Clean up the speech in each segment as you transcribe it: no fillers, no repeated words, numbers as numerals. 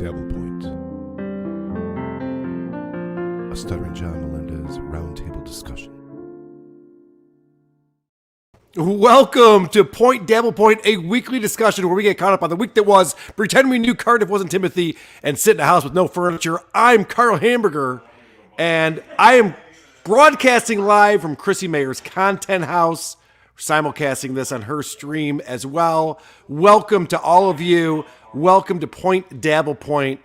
Dabble Point, a Stuttering John Melendez roundtable discussion. Welcome to Point Dabble Point, a weekly discussion where we get caught up on the week that was, pretend we knew Cardiff wasn't Timothy, and sit in a house with no furniture. I'm Karl Hamburger, and I am broadcasting live from Chrissie Mayr's Content House, simulcasting this on her stream as well. Welcome to all of you. Welcome to Point Dabble Point,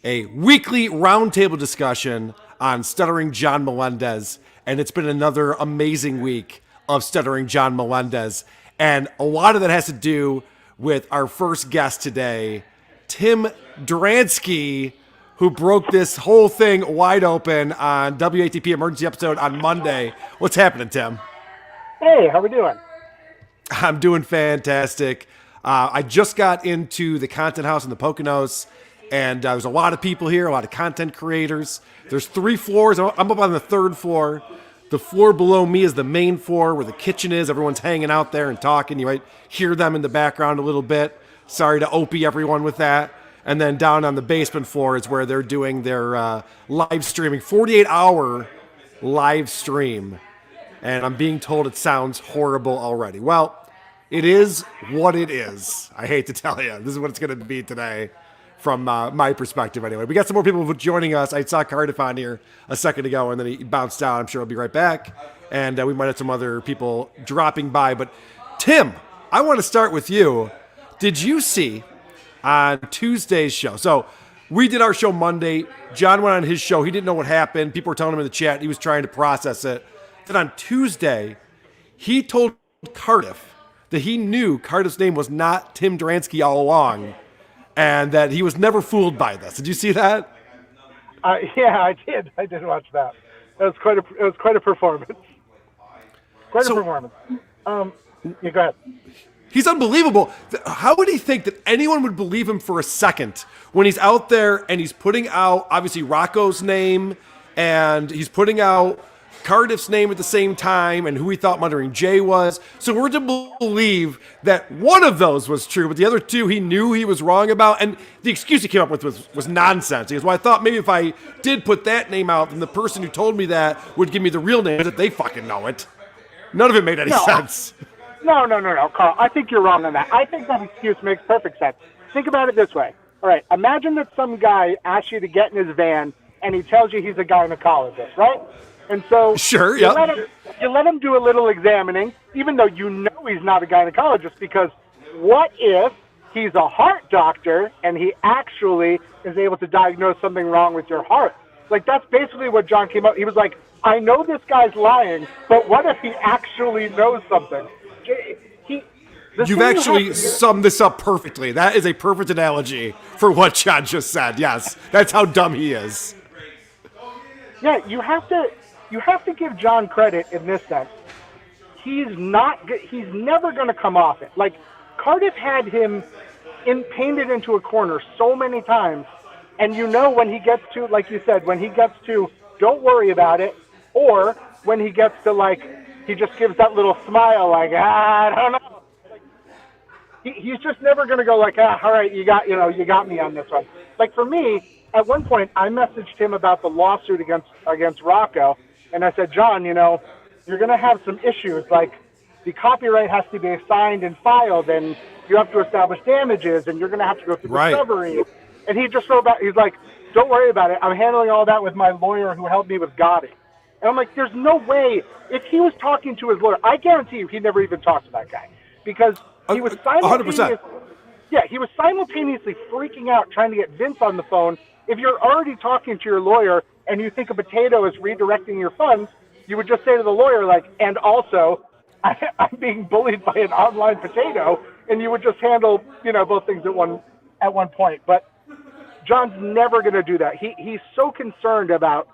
a weekly roundtable discussion on Stuttering John Melendez, and it's been another amazing week of Stuttering John Melendez, and a lot of that has to do with our first guest today, Tim Dransky, who broke this whole thing wide open on WATP emergency episode on Monday. What's happening, Tim? Hey, how we doing? I'm doing fantastic. I just got into the Content House in the Poconos, and there's a lot of people here, a lot of content creators. There's 3 floors. I'm up on the 3rd floor. The floor below me is the main floor where the kitchen is. Everyone's hanging out there and talking. You might hear them in the background a little bit. Sorry to opie everyone with that. And then down on the basement floor is where they're doing their live streaming, 48-hour live stream. And I'm being told it sounds horrible already. Well, it is what it is. I hate to tell you. This is what it's going to be today from my perspective anyway. We got some more people joining us. I saw Cardiff on here a second ago, and then he bounced out. I'm sure he'll be right back. And we might have some other people dropping by. But Tim, I want to start with you. Did you see on Tuesday's show? So we did our show Monday. John went on his show. He didn't know what happened. People were telling him in the chat. He was trying to process it. Then on Tuesday, he told Cardiff that he knew Cardiff's name was not Tim Dransky all along, and that he was never fooled by this. Did you see that? Yeah, I did. I did watch that. It was quite a performance. Quite a performance. Yeah, go ahead. He's unbelievable. How would he think that anyone would believe him for a second when he's out there and he's putting out, obviously, Rocco's name, and he's putting out Cardiff's name at the same time, and who he thought Muttering Jay was. So we're to believe that one of those was true, but the other 2 he knew he was wrong about. And the excuse he came up with was nonsense. He goes, well, I thought maybe if I did put that name out, then the person who told me that would give me the real name, that they fucking know it. None of it made any sense. No, Carl. I think you're wrong on that. I think that excuse makes perfect sense. Think about it this way. All right, imagine that some guy asks you to get in his van, and he tells you he's a gynecologist, right? And so sure, you let him do a little examining, even though you know he's not a gynecologist, because what if he's a heart doctor and he actually is able to diagnose something wrong with your heart? Like, that's basically what John came up. He was like, I know this guy's lying, but what if he actually knows something? You've actually summed this up perfectly. That is a perfect analogy for what John just said. Yes, that's how dumb he is. Yeah, you have to give John credit in this sense. He's never going to come off it. Like, Cardiff had him painted into a corner so many times, and when he gets to, like you said, when he gets to don't worry about it, or when he gets to, like, he just gives that little smile like, I don't know. Like, he's just never going to go like, all right, you got me on this one. Like, for me, at one point, I messaged him about the lawsuit against Rocco, and I said, John, you're going to have some issues. Like, the copyright has to be assigned and filed, and you have to establish damages, and you're going to have to go through discovery. And he just wrote back, he's like, don't worry about it. I'm handling all that with my lawyer who helped me with Gotti. And I'm like, there's no way. If he was talking to his lawyer, I guarantee you he never even talked to that guy. Because he was 100%. Yeah, he was simultaneously freaking out trying to get Vince on the phone. If you're already talking to your lawyer and you think a potato is redirecting your funds, you would just say to the lawyer, like, and also, I'm being bullied by an online potato, and you would just handle, both things at one point. But John's never going to do that. He's so concerned about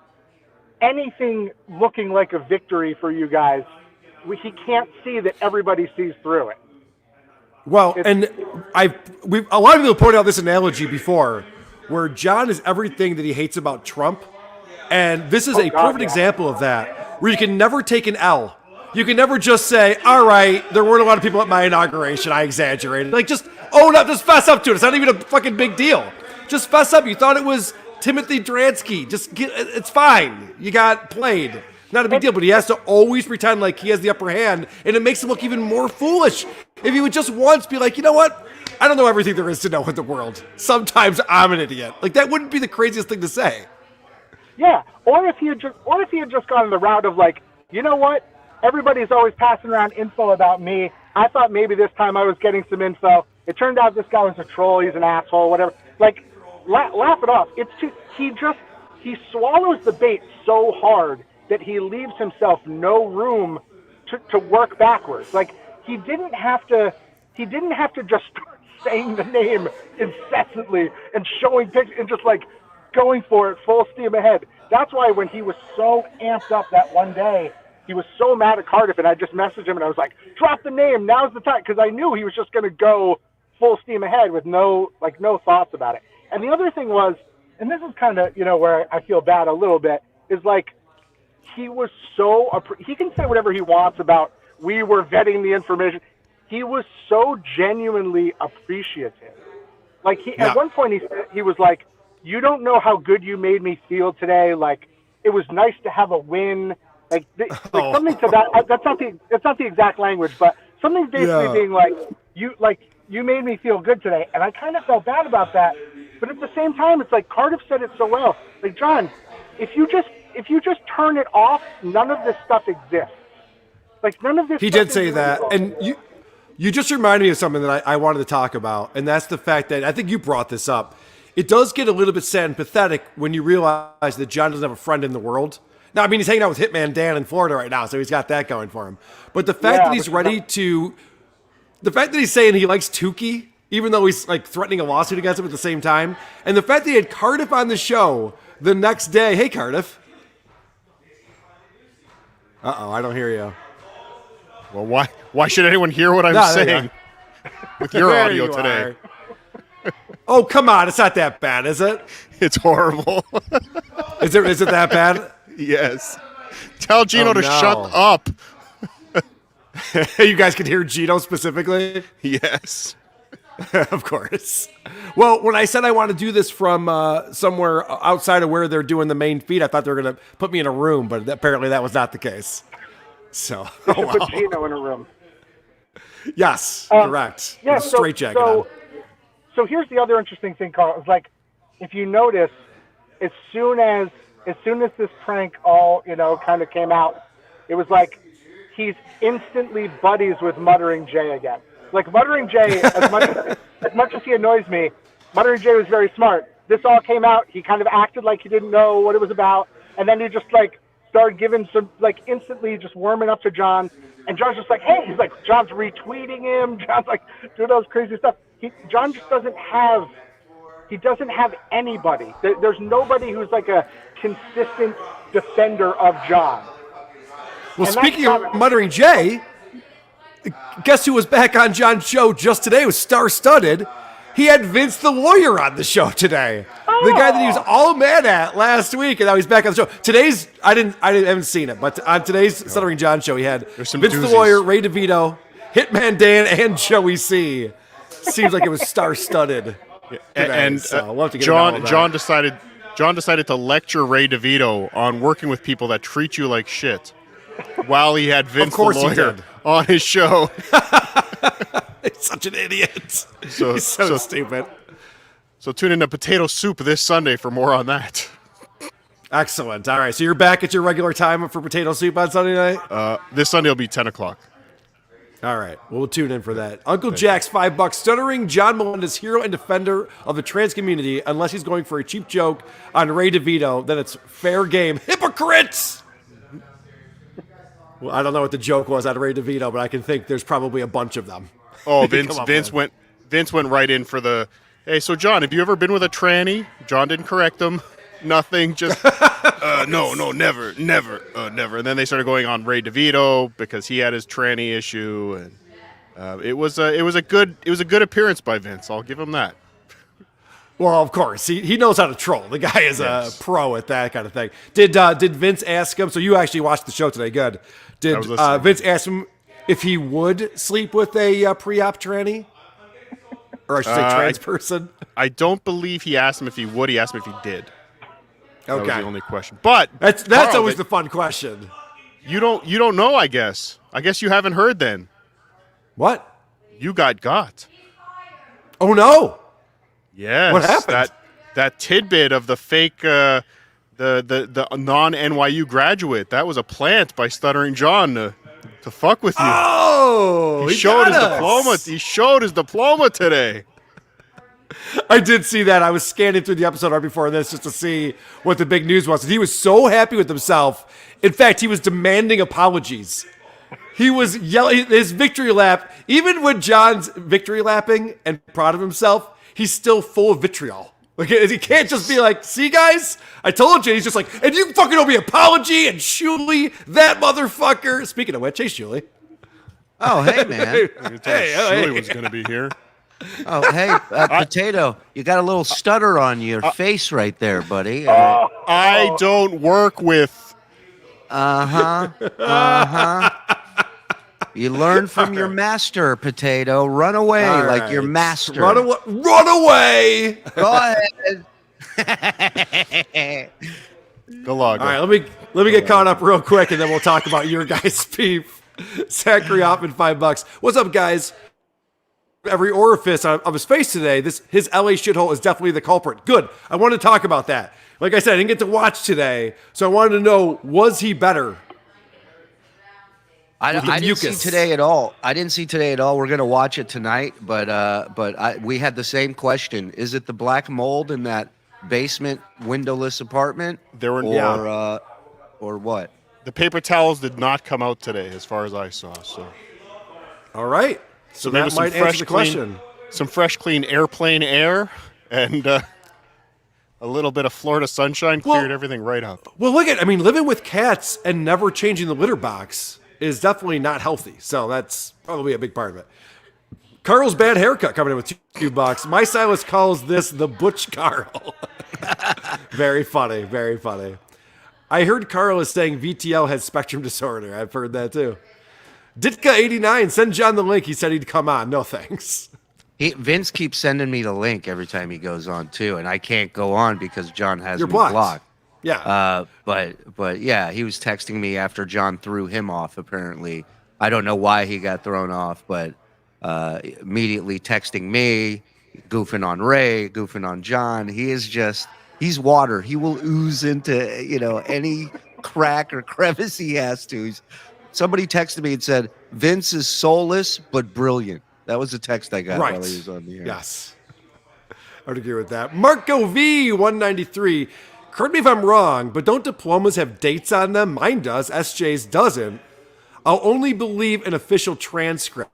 anything looking like a victory for you guys. He can't see that everybody sees through it. Well, and a lot of people pointed out this analogy before, where John is everything that he hates about Trump, and this is a perfect example of that, where you can never take an L. You can never just say, all right, there weren't a lot of people at my inauguration, I exaggerated. Like, just own up, just fess up to it. It's not even a fucking big deal. Just fess up. You thought it was Timothy Dransky. It's fine. You got played. Not a big deal, but he has to always pretend like he has the upper hand, and it makes him look even more foolish. If he would just once be like, you know what? I don't know everything there is to know in the world. Sometimes I'm an idiot. Like, that wouldn't be the craziest thing to say. Yeah, or if he had just gone the route of like, you know what? Everybody's always passing around info about me. I thought maybe this time I was getting some info. It turned out this guy was a troll. He's an asshole. Whatever. Like, laugh it off. He swallows the bait so hard that he leaves himself no room to work backwards. Like, he didn't have to just start saying the name incessantly and showing pictures and just like going for it full steam ahead. That's why when he was so amped up that one day, he was so mad at Cardiff, and I just messaged him and I was like, drop the name, now's the time, because I knew he was just going to go full steam ahead with no thoughts about it. And the other thing was, and this is kind of, where I feel bad a little bit, is like, he was he can say whatever he wants about we were vetting the information. He was so genuinely appreciative. Like, at one point he was like, you don't know how good you made me feel today. Like, it was nice to have a win. Like something to that. That's not the exact language, but something basically being like, you made me feel good today. And I kind of felt bad about that. But at the same time, it's like Cardiff said it so well. Like, John, if you just turn it off, none of this stuff exists. Like, none of this. He did say that, and you just reminded me of something that I wanted to talk about, and that's the fact that I think you brought this up. It does get a little bit sad and pathetic when you realize that John doesn't have a friend in the world. Now, I mean, he's hanging out with Hitman Dan in Florida right now, so he's got that going for him. But the fact that he's the fact that he's saying he likes Tukey, even though he's like threatening a lawsuit against him at the same time, and the fact that he had Cardiff on the show the next day. Hey, Cardiff. Uh-oh, I don't hear you. Well, why should anyone hear what I'm saying with your audio today? Oh, come on. It's not that bad, is it? It's horrible. Is it that bad? Yes. Tell Gino to shut up. You guys can hear Gino specifically? Yes. Of course. Well, when I said I want to do this from somewhere outside of where they're doing the main feed, I thought they were going to put me in a room, but apparently that was not the case. So, put Gino in a room. Yes, correct. Yeah, straight jacket on. So here's the other interesting thing, Karl. It's like, if you notice, as soon as this prank all kind of came out, it was like he's instantly buddies with Muttering Jay again. Like, Muttering Jay, as much as he annoys me, Muttering Jay was very smart. This all came out. He kind of acted like he didn't know what it was about, and then he just like started giving some, like, instantly just warming up to John. And John's just like, hey, he's like, John's retweeting him. John's like doing all this crazy stuff. John just doesn't have anybody. There's nobody who's like a consistent defender of John. Well, speaking of Muttering Jay, guess who was back on John's show just today? It was star-studded. He had Vince the Lawyer on the show today. Oh. The guy that he was all mad at last week, and now he's back on the show. Today's, I haven't seen it, but on today's Stuttering John show, he had Vince the Lawyer, Ray DeVito, Hitman Dan, and Joey C. Seems like it was star-studded. Today, and so we'll have to get John decided to lecture Ray DeVito on working with people that treat you like shit while he had Vince the Lawyer on his show. He's such an idiot. So, He's so stupid. So tune into Potato Soup this Sunday for more on that. Excellent. All right, so you're back at your regular time for Potato Soup on Sunday night? This Sunday will be 10 o'clock. All right, we'll tune in for that. Uncle Jack's $5. Stuttering John Melendez, hero and defender of the trans community. Unless he's going for a cheap joke on Ray DeVito, then it's fair game. Hypocrites! Well, I don't know what the joke was on Ray DeVito, but I can think there's probably a bunch of them. Oh, Vince went right in for the, hey, so John, have you ever been with a tranny? John didn't correct him. Nothing, just, no, never. And then they started going on Ray DeVito because he had his tranny issue, and it was a good appearance by Vince. I'll give him that. Well, of course, he knows how to troll. The guy is a pro at that kind of thing. Did Vince ask him? So you actually watched the show today? Good. Did Vince ask him if he would sleep with a pre-op tranny? Or I should say trans person? I don't believe he asked him if he would. He asked him if he did. That was Okay. the only question. But That's Karl, always the fun question. You don't know, I guess. I guess you haven't heard then. What? You got. Oh, no. Yes. What happened? That tidbit of the fake the non-NYU graduate, that was a plant by Stuttering John to fuck with you. Oh, he showed his diploma. He showed his diploma today. I did see that. I was scanning through the episode right before this just to see what the big news was. And he was so happy with himself. In fact, he was demanding apologies. He was yelling his victory lap. Even when John's victory lapping and proud of himself, he's still full of vitriol. Like, he can't just be like, see, guys, I told you. He's just like, and you fucking owe me an apology. And Shuley, that motherfucker. Speaking of which, hey, Shuley. Oh, hey, man. Shuley was going to be here. Oh, hey, Potato, you got a little stutter on your face right there, buddy. I don't work with. You learn from your master, Potato. Run away like your master. Run away. Go ahead. Galaga. All right, let me get caught up real quick, and then we'll talk about your guys' beef. Zachary Hoffman, $5. What's up, guys? Every orifice of his face today, his LA shithole is definitely the culprit. Good. I want to talk about that. Like I said, I didn't get to watch today, so I wanted to know, was he better? I didn't see today at all. We're gonna watch it tonight, but we had the same question. Is it the black mold in that basement windowless apartment? There were or what? The paper towels did not come out today, as far as I saw. So, All right. So maybe that might answer the question. Some fresh, clean airplane air and a little bit of Florida sunshine cleared everything right up. Well, living with cats and never changing the litter box is definitely not healthy. So that's probably a big part of it. Karl's bad haircut coming in with $2. My stylist calls this the Butch Karl. Very funny, very funny. I heard Karl is saying VTL has spectrum disorder. I've heard that too. Ditka89, send John the link. He said he'd come on. No thanks. Vince keeps sending me the link every time he goes on too, and I can't go on because John has You're me blocked. blocked. Yeah. But yeah, he was texting me after John threw him off. Apparently, I don't know why he got thrown off, but immediately texting me, goofing on Ray, goofing on John. He's water. He will ooze into any crack or crevice he has to. Somebody texted me and said, Vince is soulless but brilliant. That was the text I got while he was on the air. Yes. I would agree with that. Marco V, 193. Correct me if I'm wrong, but don't diplomas have dates on them? Mine does. SJ's doesn't. I'll only believe an official transcript.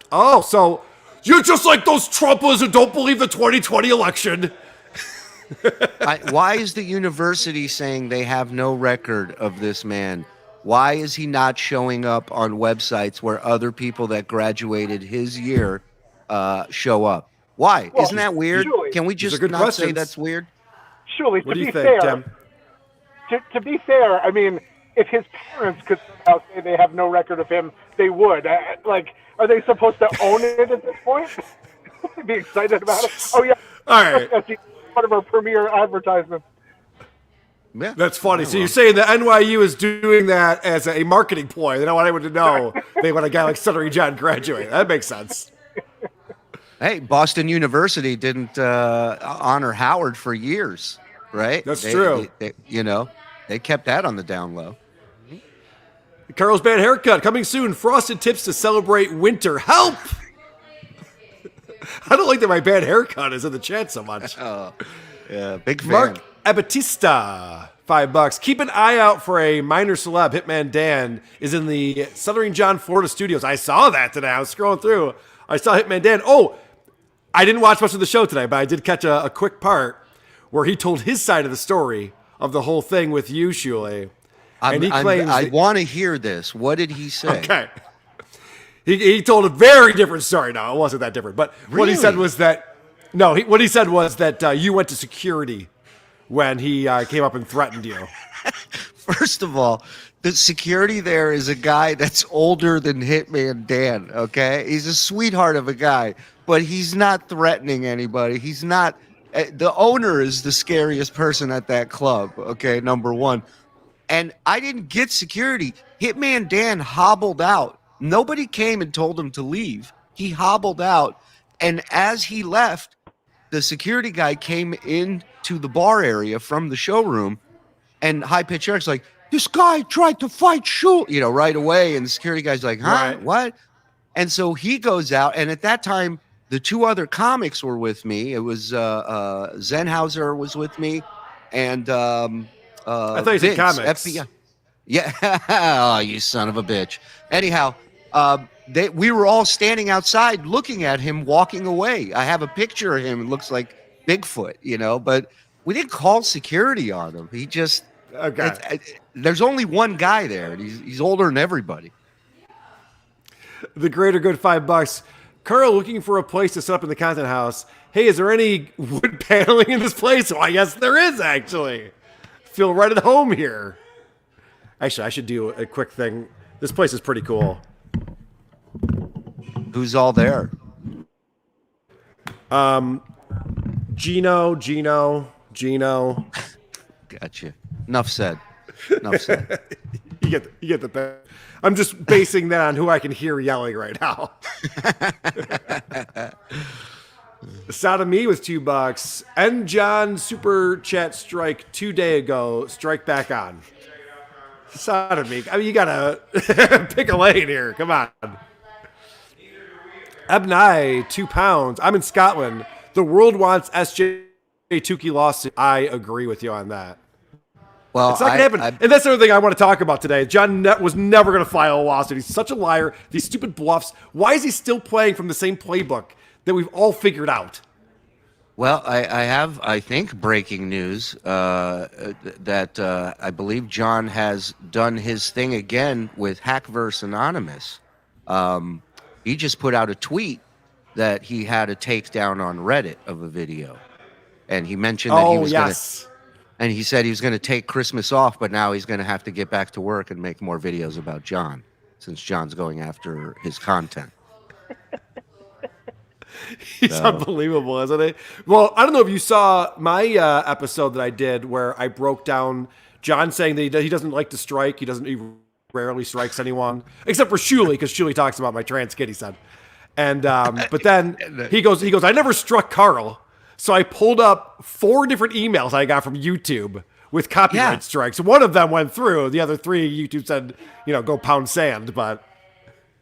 Oh, so you're just like those Trumpers who don't believe the 2020 election. Why is the university saying they have no record of this man? Why is he not showing up on websites where other people that graduated his year show up? Why? Well, isn't that weird? Julie, Can we just not say that's weird? Surely, What to do you be think, fair, Tim? to be fair, I mean, if his parents could say they have no record of him, they would. Are they supposed to own it at this point? Be excited about it? Oh yeah. All right. That's one of our premier advertisements. Yeah. That's funny. So you're saying that NYU is doing that as a marketing ploy. They don't want anyone to know they want a guy like Stuttering John graduate. That makes sense. Hey, Boston University didn't honor Howard for years, right? That's true. They kept that on the down low. Karl's bad haircut coming soon. Frosted tips to celebrate winter. Help! I don't like that my bad haircut is in the chat so much. Yeah, big fan. Mark Abatista, $5. Keep an eye out for a minor celeb. Hitman Dan is in the Stuttering John Florida studios. I saw that today. I was scrolling through. I saw Hitman Dan. Oh, I didn't watch much of the show today, but I did catch a quick part where he told his side of the story of the whole thing with you, Shuley. And he claims I want to hear this. What did he say? Okay. He told a very different story. No, it wasn't that different. But what he said was that what he said was that you went to security when he came up and threatened you. First of all, the security there is a guy that's older than Hitman Dan, okay? He's a sweetheart of a guy, but he's not threatening anybody. He's not. The owner is the scariest person at that club. Okay, number one. And I didn't get security. Hitman Dan hobbled out. Nobody came and told him to leave. He hobbled out. And as he left, the security guy came into the bar area from the showroom, and High Pitch Eric's like, this guy tried to fight Shul, right away. And the security guy's like, huh? Right. What? And so he goes out. And at that time, the two other comics were with me. It was Zenhauser was with me, and I thought you said Vince, comics. FBI. Yeah. Oh, you son of a bitch. Anyhow, we were all standing outside looking at him walking away. I have a picture of him. It looks like Bigfoot, but we didn't call security on him. He just, Okay. there's only one guy there, and he's older than everybody. The greater good $5. Karl looking for a place to set up in the content house. Hey, is there any wood paneling in this place? Well, yes, there is actually. Feel right at home here. Actually, I should do a quick thing. This place is pretty cool. Who's all there? Gino. Gotcha. Enough said. You get the. I'm just basing that on who I can hear yelling right now. Sodomy was $2. And John super chat strike 2 days ago. Strike back on. Sodomy. I mean, you gotta pick a lane here. Come on. Ebnai, £2. I'm in Scotland. The world wants SJ Tukey lawsuit. I agree with you on that. Well, It's not going to happen. And that's the other thing I want to talk about today. John was never going to file a lawsuit. He's such a liar. These stupid bluffs. Why is he still playing from the same playbook that we've all figured Well, I have, I think, breaking news that I believe John has done his thing again with Hackverse Anonymous. He just put out a tweet that he had a takedown on Reddit of a video. And he mentioned that he was going to... And he said he was going to take Christmas off, but now he's going to have to get back to work and make more videos about John, since John's going after his content. He's unbelievable, isn't he? Well, I don't know if you saw my episode that I did where I broke down John saying that he doesn't like to strike. He rarely strikes anyone, except for Shuley, because Shuley talks about my trans kid, he said. And but then he goes, I never struck Karl. So I pulled up 4 different emails I got from YouTube with copyright strikes. One of them went through. The other 3, YouTube said, go pound sand. But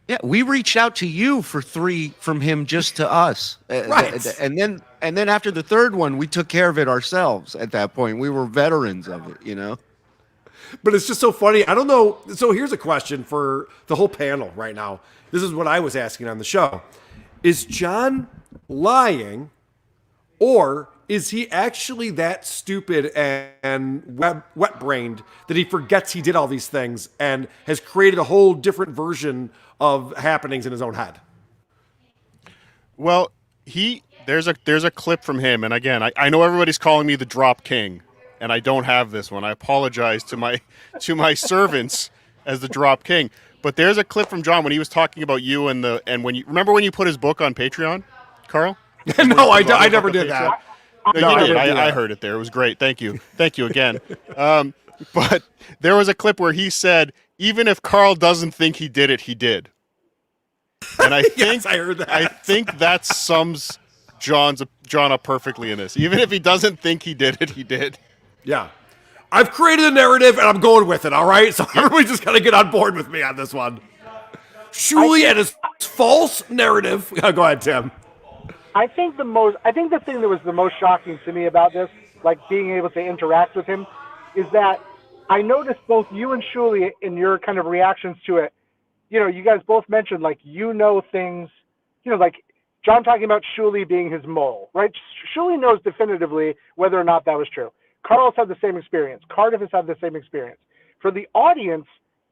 yeah, we reached out to you for 3 from him just to us. Right. And then after the 3rd one, we took care of it ourselves at that point. We were veterans of it, But it's just so funny. I don't know. So here's a question for the whole panel right now. This is what I was asking on the show. Is John lying? Or is he actually that stupid and wet-brained that he forgets he did all these things and has created a whole different version of happenings in his own head? Well, there's a clip from him, and again, I know everybody's calling me the Drop King, and I don't have this one. I apologize to my servants as the Drop King. But there's a clip from John when he was talking about you and when you remember when you put his book on Patreon, Karl? No, I never did that. No, you did. I heard it there. It was great. Thank you again. But there was a clip where he said, even if Karl doesn't think he did it, he did. And I think Yes, I heard that. I think that sums John up perfectly in this. Even if he doesn't think he did it, he did. Yeah. I've created a narrative and I'm going with it, all right? So everybody just got to get on board with me on this one. Shuley and his false narrative. Go ahead, Tim. I think the thing that was the most shocking to me about this, like being able to interact with him, is that I noticed both you and Shuley in your kind of reactions to it. You guys both mentioned like things, like John talking about Shuley being his mole, right? Shuley knows definitively whether or not that was true. Karl's had the same experience. Cardiff has had the same experience. For the audience,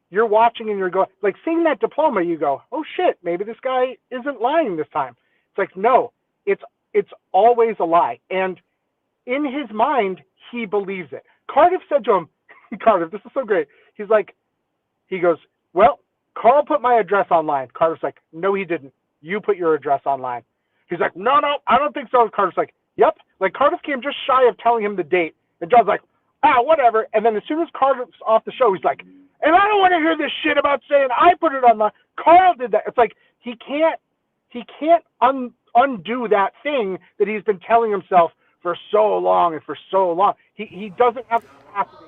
you're watching and you're going, like seeing that diploma, you go, oh shit, maybe this guy isn't lying this time. It's like, no. It's always a lie. And in his mind, he believes it. Cardiff said to him, Cardiff, this is so great. He goes, well, Karl put my address online. Cardiff's like, no, he didn't. You put your address online. He's like, no, I don't think so. And Carter's like, yep. Like, Cardiff came just shy of telling him the date. And John's like, whatever. And then as soon as Cardiff's off the show, he's like, and I don't want to hear this shit about saying I put it on my, Karl did that. It's like, he can't undo that thing that he's been telling himself for so long and for so long. He doesn't have the capacity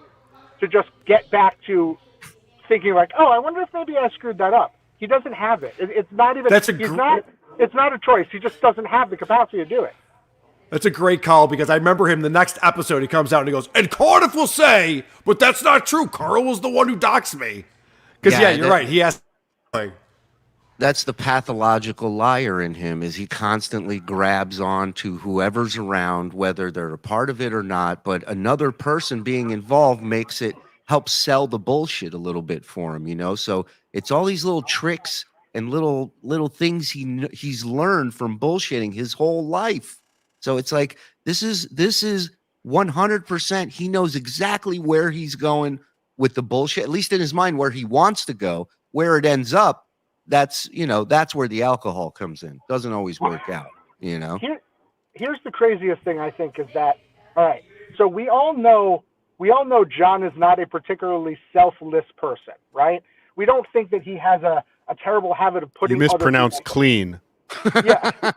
to just get back to thinking like, I wonder if maybe I screwed that up. He doesn't have it. It's not even. It's not a choice. He just doesn't have the capacity to do it. That's a great call, because I remember him the next episode. He comes out and he goes, and Cardiff will say, but that's not true. Karl was the one who doxed me. Because you're right. He has. That's the pathological liar in him, is he constantly grabs on to whoever's around, whether they're a part of it or not. But another person being involved helps sell the bullshit a little bit for him, So it's all these little tricks and little things he's learned from bullshitting his whole life. So it's like, this is 100%. He knows exactly where he's going with the bullshit, at least in his mind, where he wants to go. Where it ends up, that's where the alcohol comes in. Doesn't always work out, Here's the craziest thing, I think, is that, all right, so we all know John is not a particularly selfless person, right? We don't think that he has a terrible habit of putting. You mispronounced clean. Yeah.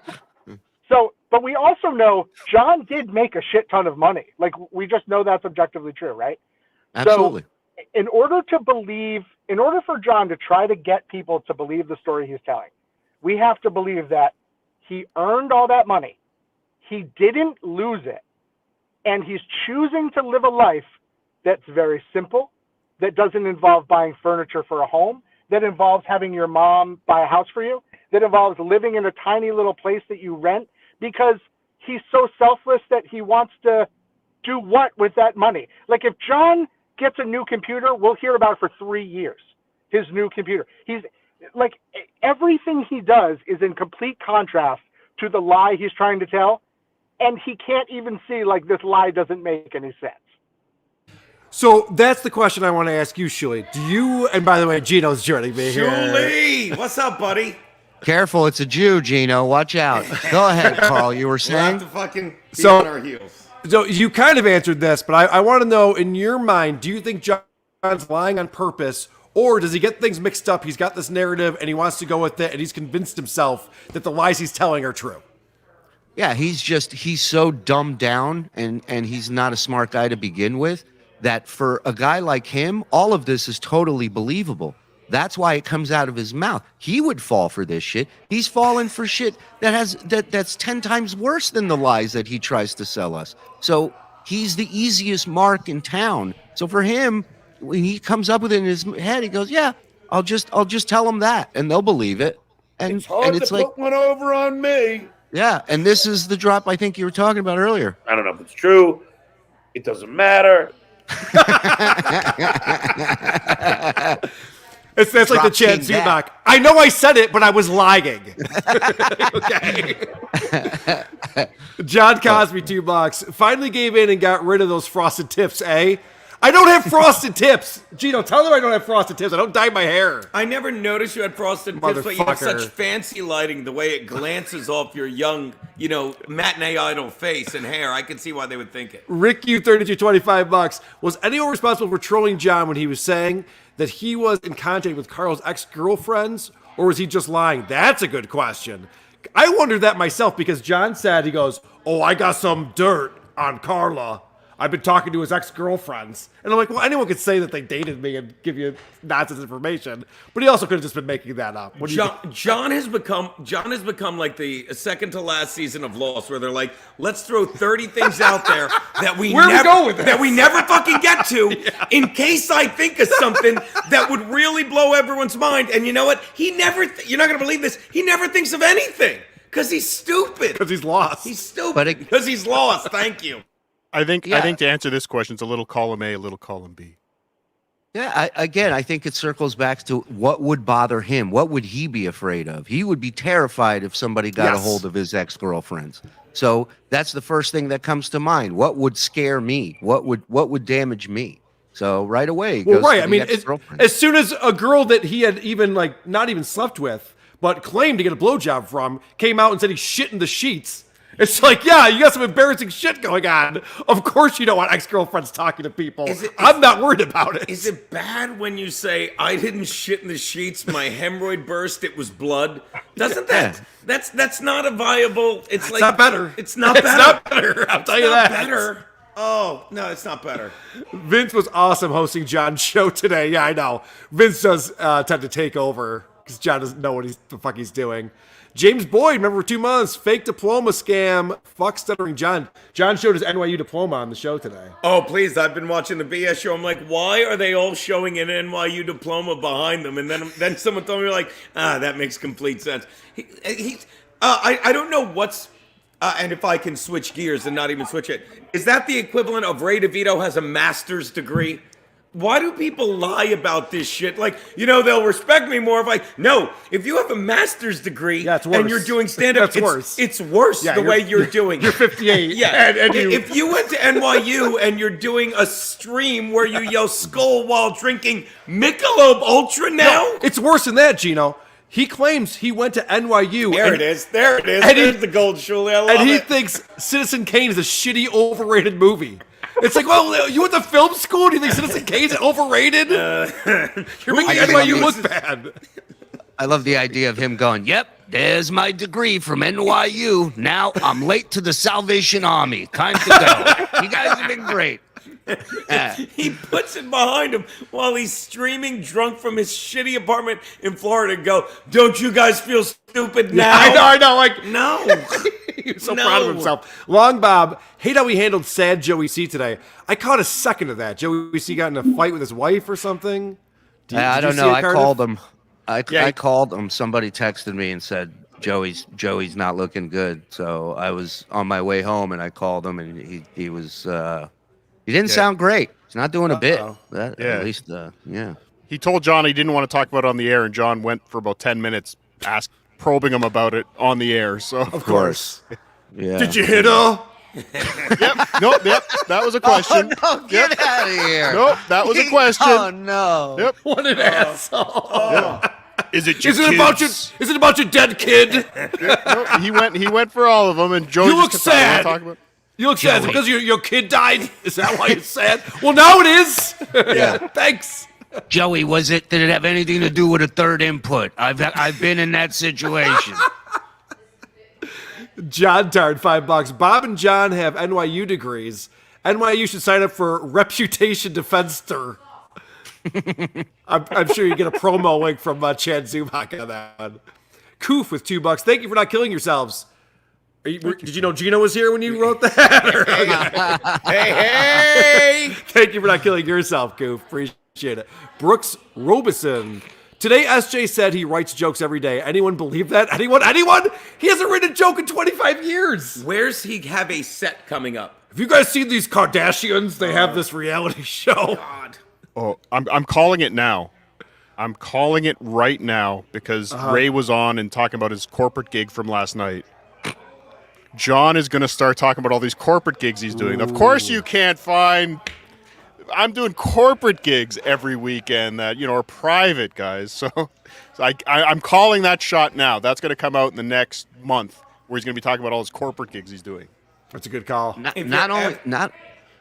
So, but we also know John did make a shit ton of money. Like, we just know that's objectively true, right? Absolutely. So, in order for John to try to get people to believe the story he's telling, we have to believe that he earned all that money. He didn't lose it. And he's choosing to live a life that's very simple, that doesn't involve buying furniture for a home, that involves having your mom buy a house for you, that involves living in a tiny little place that you rent, because he's so selfless that he wants to do what with that money? Like, if John gets a new computer, we'll hear about it for 3 years, his new computer. He's like, everything he does is in complete contrast to the lie he's trying to tell. And he can't even see, like, this lie doesn't make any sense. So that's the question I want to ask you, Shuli. Do you, and by the way, Gino's joining me here. Shuli! What's up, buddy? Careful, it's a Jew, Gino. Watch out. Go ahead, Karl. You were saying? We'll have to fucking be on our heels. So you kind of answered this, but I want to know, in your mind, do you think John's lying on purpose, or does he get things mixed up? He's got this narrative and he wants to go with it, and he's convinced himself that the lies he's telling are true. Yeah, he's so dumbed down, and he's not a smart guy to begin with, that for a guy like him, all of this is totally believable. That's why it comes out of his mouth. He would fall for this shit. He's fallen for shit that's 10 times worse than the lies that he tries to sell us. So he's the easiest mark in town. So for him, when he comes up with it in his head, he goes, "Yeah, I'll just tell them that," and they'll believe it. And it's hard it's to like, put one over on me. Yeah, and this is the drop I think you were talking about earlier. I don't know if it's true. It doesn't matter. That's like the Chad Zubak. I know I said it, but I was lying. Okay. John Cosby, $2. Finally gave in and got rid of those frosted tips, eh? I don't have frosted tips. Gino, tell them I don't have frosted tips. I don't dye my hair. I never noticed you had frosted tips, but you have such fancy lighting. The way it glances off your young, matinee idol face and hair. I can see why they would think it. Rick U32, $25. Was anyone responsible for trolling John when he was saying that he was in contact with Karl's ex-girlfriends, or was he just lying? That's a good question. I wondered that myself, because John said, he goes, "Oh, I got some dirt on Carla. I've been talking to his ex-girlfriends." And I'm like, well, anyone could say that they dated me and give you nonsense information, but he also could have just been making that up. John has become like the second to last season of Lost, where they're like, let's throw 30 things out there that we never fucking get to, in case I think of something that would really blow everyone's mind. And you know what? You're not gonna believe this. He never thinks of anything because he's stupid. Because he's lost. He's stupid because he's lost. Thank you. I think to answer this question, it's a little column A, a little column B. Yeah, I think it circles back to what would bother him. What would he be afraid of? He would be terrified if somebody got a hold of his ex-girlfriends. So that's the first thing that comes to mind. What would scare me? What would damage me? So right away, I mean, as soon as a girl that he had even not even slept with, but claimed to get a blowjob from, came out and said he shit in the sheets. It's like, yeah, you got some embarrassing shit going on. Of course you don't want ex-girlfriends talking to people. I'm not worried about it. Is it bad when you say, I didn't shit in the sheets, my hemorrhoid burst, it was blood? Doesn't that, that's not a viable, it's like. Not better. It's not better. It's not better, I'll tell you that. Better. Oh, no, it's not better. Vince was awesome hosting John's show today. Yeah, I know. Vince does tend to take over because John doesn't know what the fuck he's doing. James Boyd, remember for 2 months, fake diploma scam, fuck stuttering John. John showed his NYU diploma on the show today. Oh, please, I've been watching the BS show. I'm like, why are they all showing an NYU diploma behind them? And then someone told me, like, that makes complete sense. I don't know what's, and if I can switch gears and not even switch it, is that the equivalent of Ray DeVito has a master's degree? Why do people lie about this shit? Like, they'll respect me more if you have a master's degree and you're doing stand-up, it's worse the way you're doing. You're 58. Yeah. If you went to NYU and you're doing a stream where you yell skull while drinking Michelob Ultra now? No, it's worse than that, Gino. He claims he went to NYU. There it is. There's the gold Shuli. I love it. And he thinks Citizen Kane is a shitty, overrated movie. It's like, well, you went to film school? Do you think Citizen Kane's overrated? You're making NYU look bad. I love the idea of him going, yep, there's my degree from NYU. Now I'm late to the Salvation Army. Time to go. You guys have been great. He puts it behind him while he's streaming drunk from his shitty apartment in Florida and go, don't you guys feel stupid now? I know. Like, no. He was so proud of himself. Long Bob, hate how he handled sad Joey C today. I caught a second of that. Joey C got in a fight with his wife or something. I don't know. I called him. I called him. Somebody texted me and said, Joey's not looking good. So I was on my way home and I called him and he was he didn't sound great. He's not doing a bit. At least He told John he didn't want to talk about it on the air, and John went for about 10 minutes probing him about it on the air. So of course. Yeah. Did you hit her? Yep. That was a question. Oh, no, get out of here. Nope, that was a question. Oh no. Yep. What an asshole. Yeah. Is it about your dead kid? No, he went for all of them, and Joey You look sad. You look sad because your kid died. Is that why you're sad? Well, now it is. Yeah. Thanks. Joey, did it have anything to do with a third input? I've been in that situation. John Tard, $5. Bob and John have NYU degrees. NYU should sign up for Reputation Defenster. I'm sure you get a promo link from Chad Zumach on that one. Koof with $2. Thank you for not killing yourselves. Did you know Gino was here when you wrote that? Hey! Thank you for not killing yourself, Koof. Appreciate it. Brooks Robeson. Today, SJ said he writes jokes every day. Anyone believe that? Anyone? He hasn't written a joke in 25 years. Where's he have a set coming up? Have you guys seen these Kardashians? They have this reality show. God. Oh, I'm calling it now. I'm calling it right now because Ray was on and talking about his corporate gig from last night. John is going to start talking about all these corporate gigs he's doing. Of course you can't find... I'm doing corporate gigs every weekend that, are private, guys. So I'm calling that shot now. That's going to come out in the next month where he's going to be talking about all his corporate gigs he's doing. That's a good call. I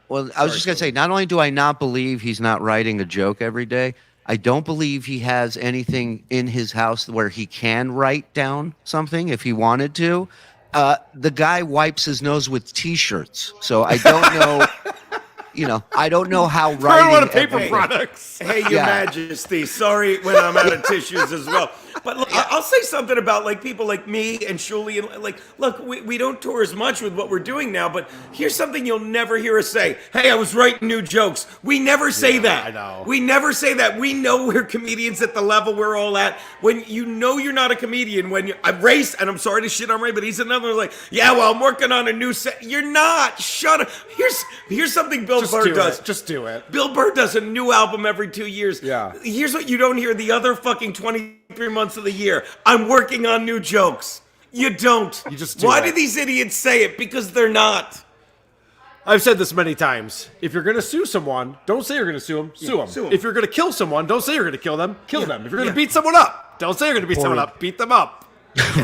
was just going to say, not only do I not believe he's not writing a joke every day, I don't believe he has anything in his house where he can write down something if he wanted to. The guy wipes his nose with T-shirts, so I don't know. I don't know how writing. A lot of paper products. Hey, Your Majesty. Sorry when I'm out of tissues as well. But look, I'll say something about people like me and Shuli. And look, we don't tour as much with what we're doing now. But here's something you'll never hear us say. Hey, I was writing new jokes. We never say that. I know. We never say that. We know we're comedians at the level we're all at. When you're not a comedian, I race, and I'm sorry to shit on Ray, but he's another I'm working on a new set. You're not. Shut up. Here's something Bill Burr does. Just do it. Bill Burr does a new album every 2 years. Yeah. Here's what you don't hear the other fucking 23 months of the year. I'm working on new jokes. You don't. You just do Why it. do these idiots say it? Because they're not. I've said this many times. If you're going to sue someone, don't say you're going to sue them. Sue them. sue 'em. If you're going to kill someone, don't say you're going to kill them. Kill them. If you're going to beat someone up, Don't say you're going to beat someone up. Beat them up.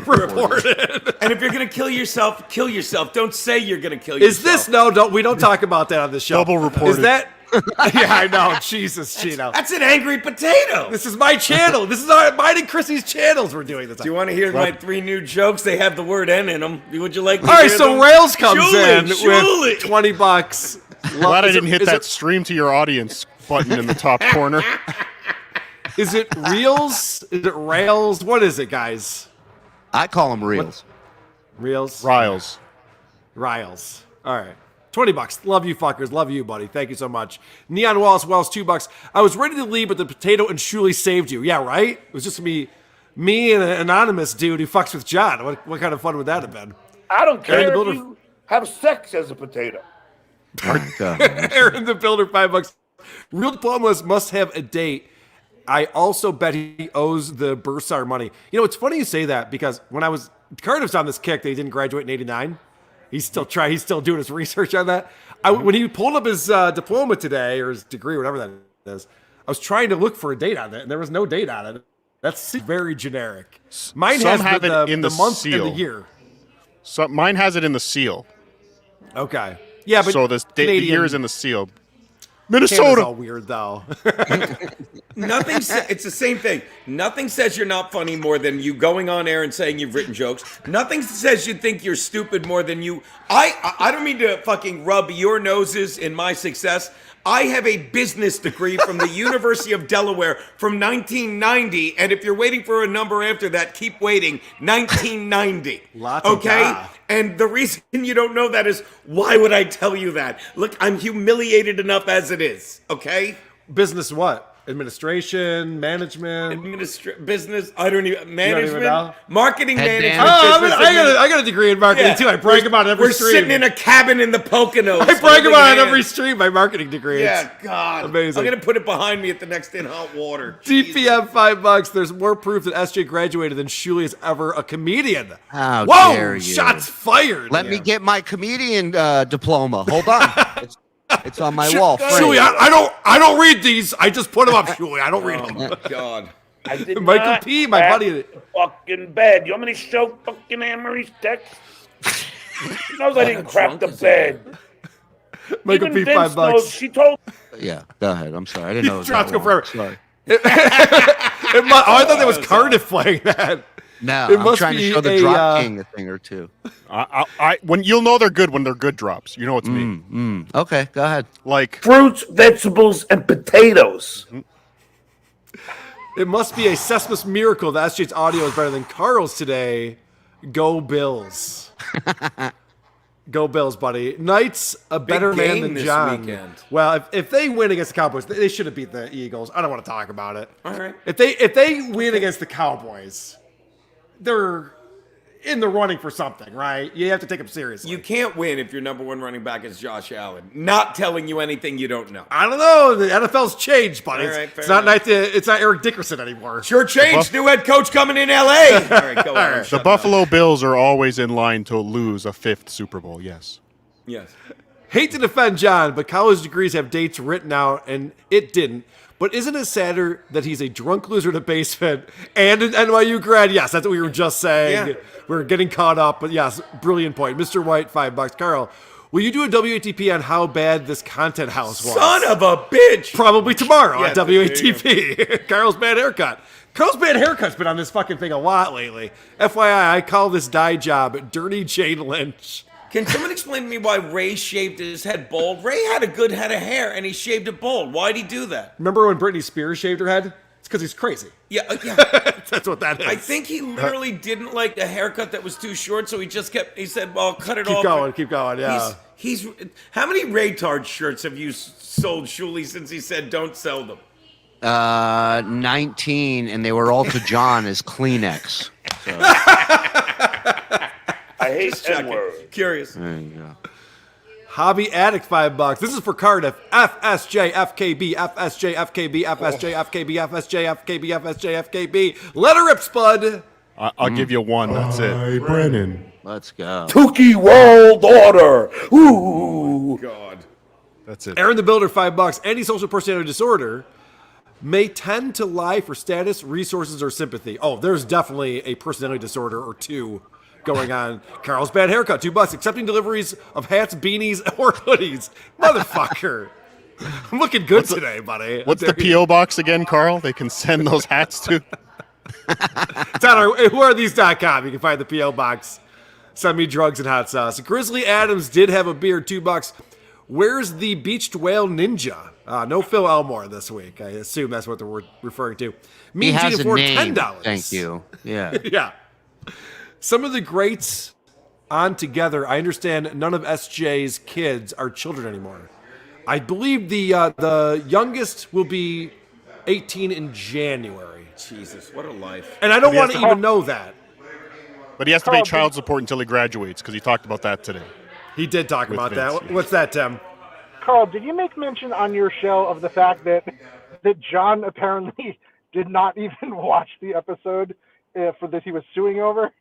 Report it. And if you're gonna kill yourself, kill yourself. Don't say you're gonna kill yourself. Is this no? Don't we don't talk about that on the show. Double reported. Is that? Yeah, I know. Jesus, Chino. That's an angry potato. This is my channel. This is mine and Chrissy's channels. We're doing this. Do you want to hear my 3 new jokes? They have the word N in them. Would you like to All right, hear so them? Rails comes Julie, in Julie. with $20. Glad I didn't hit that stream to your audience button in the top corner. Is it Reels? Is it Rails? What is it, guys? I call them reels. Reels? Riles. Riles. All right. $20. Love you fuckers. Love you, buddy. Thank you so much. Neon Wallace Wells, $2. I was ready to leave, but the potato and Shuli saved you. Yeah, right? It was just me and an anonymous dude who fucks with John. What kind of fun would that have been? I don't care Aaron the if Builder, you have sex as a potato. Aaron the Builder, $5. Real diplomas must have a date. I also bet he owes the Bursar money. You know, it's funny you say that because when Cardiff's on this kick that he didn't graduate in '89. He's still doing his research on that. When he pulled up his diploma today or his degree, or whatever that is, I was trying to look for a date on it, and there was no date on it. That's very generic. Mine Some has have it in the the month seal. and the year. So mine has it in the seal. Okay. Yeah, but So the Canadian, year is in the seal. Canada's Minnesota. all weird though. It's the same thing. Nothing says you're not funny more than you going on air and saying you've written jokes. Nothing says you think you're stupid more than you. I don't mean to fucking rub your noses in my success. I have a business degree from the University of Delaware from 1990, and if you're waiting for a number after that, keep waiting. 1990. Lots of okay? da. And the reason you don't know that is, why would I tell you that? Look, I'm humiliated enough as it is, okay? Business what? Administration, management. Business, I don't even, management, know? marketing Head management. down. business I got a degree in marketing Yeah. too. I brag about it every We're stream. sitting in a cabin in the Poconos. I brag holding about it hands. every stream. My marketing degree. Yeah, God. amazing. I'm going to put it behind me at the next In Hot Water. DPM $5. There's more proof that SJ graduated than Shuli is ever a comedian. How Whoa! dare you. Shots fired. Let me get my comedian diploma. Hold on. It's on my wall. Shuli, framed. I don't read these. I just put them up, Shuli. I don't read Oh, them. my God. I did Michael not P., my have buddy. the fucking bed. You want me to show fucking Anne-Marie's text? She knows I didn't crack the bed. Michael Even P. Vince $5. knows. She told. Yeah, go ahead. I'm sorry. I didn't know it was Drops that go long. forever. Sorry. I thought that was Cardiff playing that. No, It I'm must trying be to show the a, drop king a thing or two. When you'll know they're good when they're good drops. You know it's me. Okay, go ahead. Like Fruits, vegetables, and potatoes. It must be a Sesmus miracle that SJ's audio is better than Karl's today. Go Bills. Go Bills, buddy. Knights a better man game than this John. weekend. Well, if they win against the Cowboys, they should have beat the Eagles. I don't want to talk about it. All right. If they win against the Cowboys, they're in the running for something, right? You have to take them seriously. You can't win if your number one running back is Josh Allen. Not telling you anything you don't know. I don't know. The NFL's changed, buddy. All right, It's fair not it's not Eric Dickerson anymore. Sure changed. New head coach coming in L.A. All right, go on. the Buffalo Bills are always in line to lose a 5th Super Bowl. Yes. Yes. Hate to defend John, but college degrees have dates written out, and it didn't. But isn't it sadder that he's a drunk loser in a basement and an NYU grad? Yes, that's what we were just saying. Yeah. We're getting caught up, but yes, brilliant point. Mr. White, $5. Karl, will you do a WATP on how bad this content house was? Son of a bitch. Probably tomorrow Yeah, on there you WATP. Karl's bad haircut. Karl's bad haircut's been on this fucking thing a lot lately. FYI, I call this dye job Dirty Jane Lynch. Can someone explain to me why Ray shaved his head bald? Ray had a good head of hair, and he shaved it bald. Why'd he do that? Remember when Britney Spears shaved her head? It's because he's crazy. Yeah. That's what that is. I think he literally didn't like the haircut that was too short, so he said, well, I'll cut it off. Keep going, yeah. He's how many Raytard shirts have you sold, Shuli, since he said don't sell them? 19, and they were all to John as Kleenex. So, I hate N-word. Curious. there you go. Hobby Addict, $5. This is for Cardiff. FSJ, FKB, FSJ, FKB, FSJ, FKB, FSJ, FKB, FSJ, FKB. Let her rip, Spud. I'll give you one. That's it. Hey, Brennan. Let's go. Tukey World Order. Ooh. God. That's it. Aaron the Builder, $5. Antisocial personality disorder. may tend to lie for status, resources, or sympathy. Oh, there's definitely a personality disorder or two going on. Karl's bad haircut, $2. Accepting deliveries of hats, beanies, or hoodies. Motherfucker. I'm looking good today, buddy. What's the P.O. box again, Karl? They can send those hats to? It's on our whoarethees.com. You can find the P.O. box. Send me drugs and hot sauce. Grizzly Adams did have a beard, $2. Where's the beached whale ninja? No Phil Elmore this week. I assume that's what they're referring to. He has a name. $10. Thank you. Yeah. Yeah. Some of the greats on together. I understand none of SJ's kids are children anymore. I believe the youngest will be 18 in January. Jesus, what a life. And I don't want to even know that. But he has to pay child support until he graduates, because he talked about that today. He did talk about Vince, that. yes. What's that, Tim? Karl, did you make mention on your show of the fact that John apparently did not even watch the episode for this he was suing over?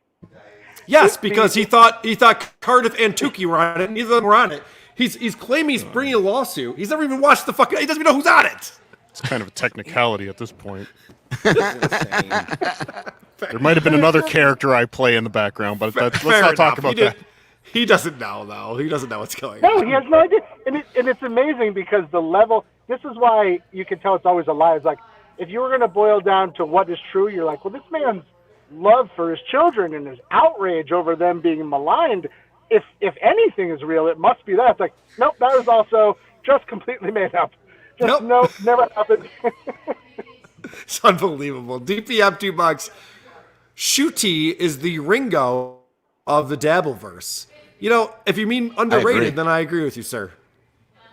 Yes, because he thought Cardiff and Tukey were on it, and neither of them were on it. He's claiming he's bringing a lawsuit. He's never even watched the fucking. He doesn't even know who's on it. It's kind of a technicality at this point. There might have been another character I play in the background, but let's not talk about that. He doesn't know, though. He doesn't know what's going No, on. he has no idea. And it's amazing because the level, this is why you can tell it's always a lie. It's like, if you were going to boil down to what is true, you're like, well, this man's love for his children and his outrage over them being maligned, if anything is real, it must be that. It's like, nope, that was also just completely made up. Just nope, never happened. It's unbelievable. DPM $2. Shooty is the Ringo of the Dabbleverse. You know, if you mean underrated, then I agree with you, sir.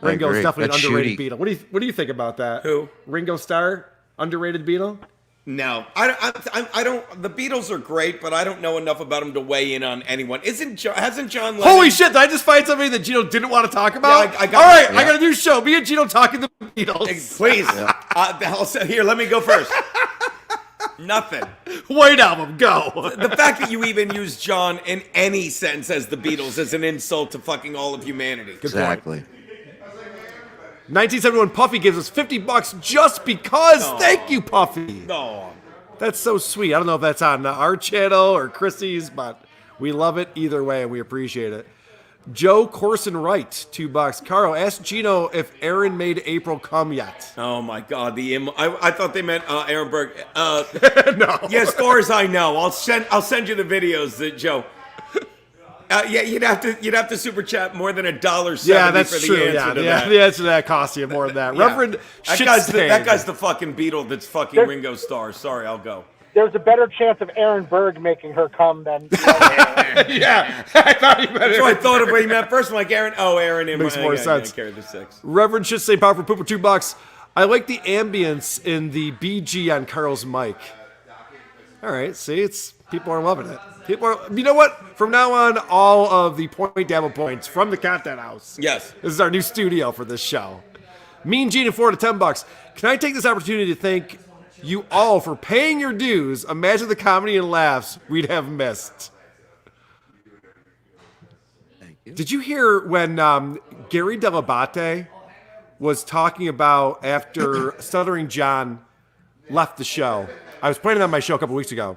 Ringo is definitely That's an underrated Shooty. Beatle. What do you think about that? Who? Ringo Starr, underrated Beatle? No, I don't. The Beatles are great, but I don't know enough about them to weigh in on anyone. Hasn't John Lennon? Holy shit! Did I just find something that Gino didn't want to talk about? Yeah, I got All right, it. I got a new show. Me and Gino talking the Beatles. Please, here, let me go first. Nothing. White Album, go. The fact that you even use John in any sentence as the Beatles is an insult to fucking all of humanity. Exactly. 1971 Puffy gives us $50 just because. Thank you, Puffy. No. That's so sweet. I don't know if that's on our channel or Chrissy's, but we love it either way, and we appreciate it. Joe Corson Wright, $2. Karl, ask Gino if Aaron made April come yet. Oh my God! I thought they meant Aaron Berg. No. Yeah, as far as I know, I'll send you the videos that Joe. Yeah, you'd have to super chat more than $1.70 Yeah, that's for the true. answer to that. The answer to that costs you more than that. Yeah. Reverend that guy's the fucking Beatle that's fucking Ringo Starr. Sorry, I'll go. There's a better chance of Aaron Berg making her come than. Yeah, I thought he meant it. So I thought of what he meant first. I'm like, Aaron. Oh, Aaron. Makes more sense. Carry the 6. Reverend Shit Say Power for Pooper, $2. I like the ambience in the BG on Karl's mic. All right, see, people are loving it. You know what? From now on, all of the Point Dabble points from the Content House. Yes. This is our new studio for this show. Mean Gene in Florida, $10. Can I take this opportunity to thank you all for paying your dues? Imagine the comedy and laughs we'd have missed. Thank you. Did you hear when Gary Delabate was talking about after Stuttering John left the show? I was playing it on my show a couple weeks ago.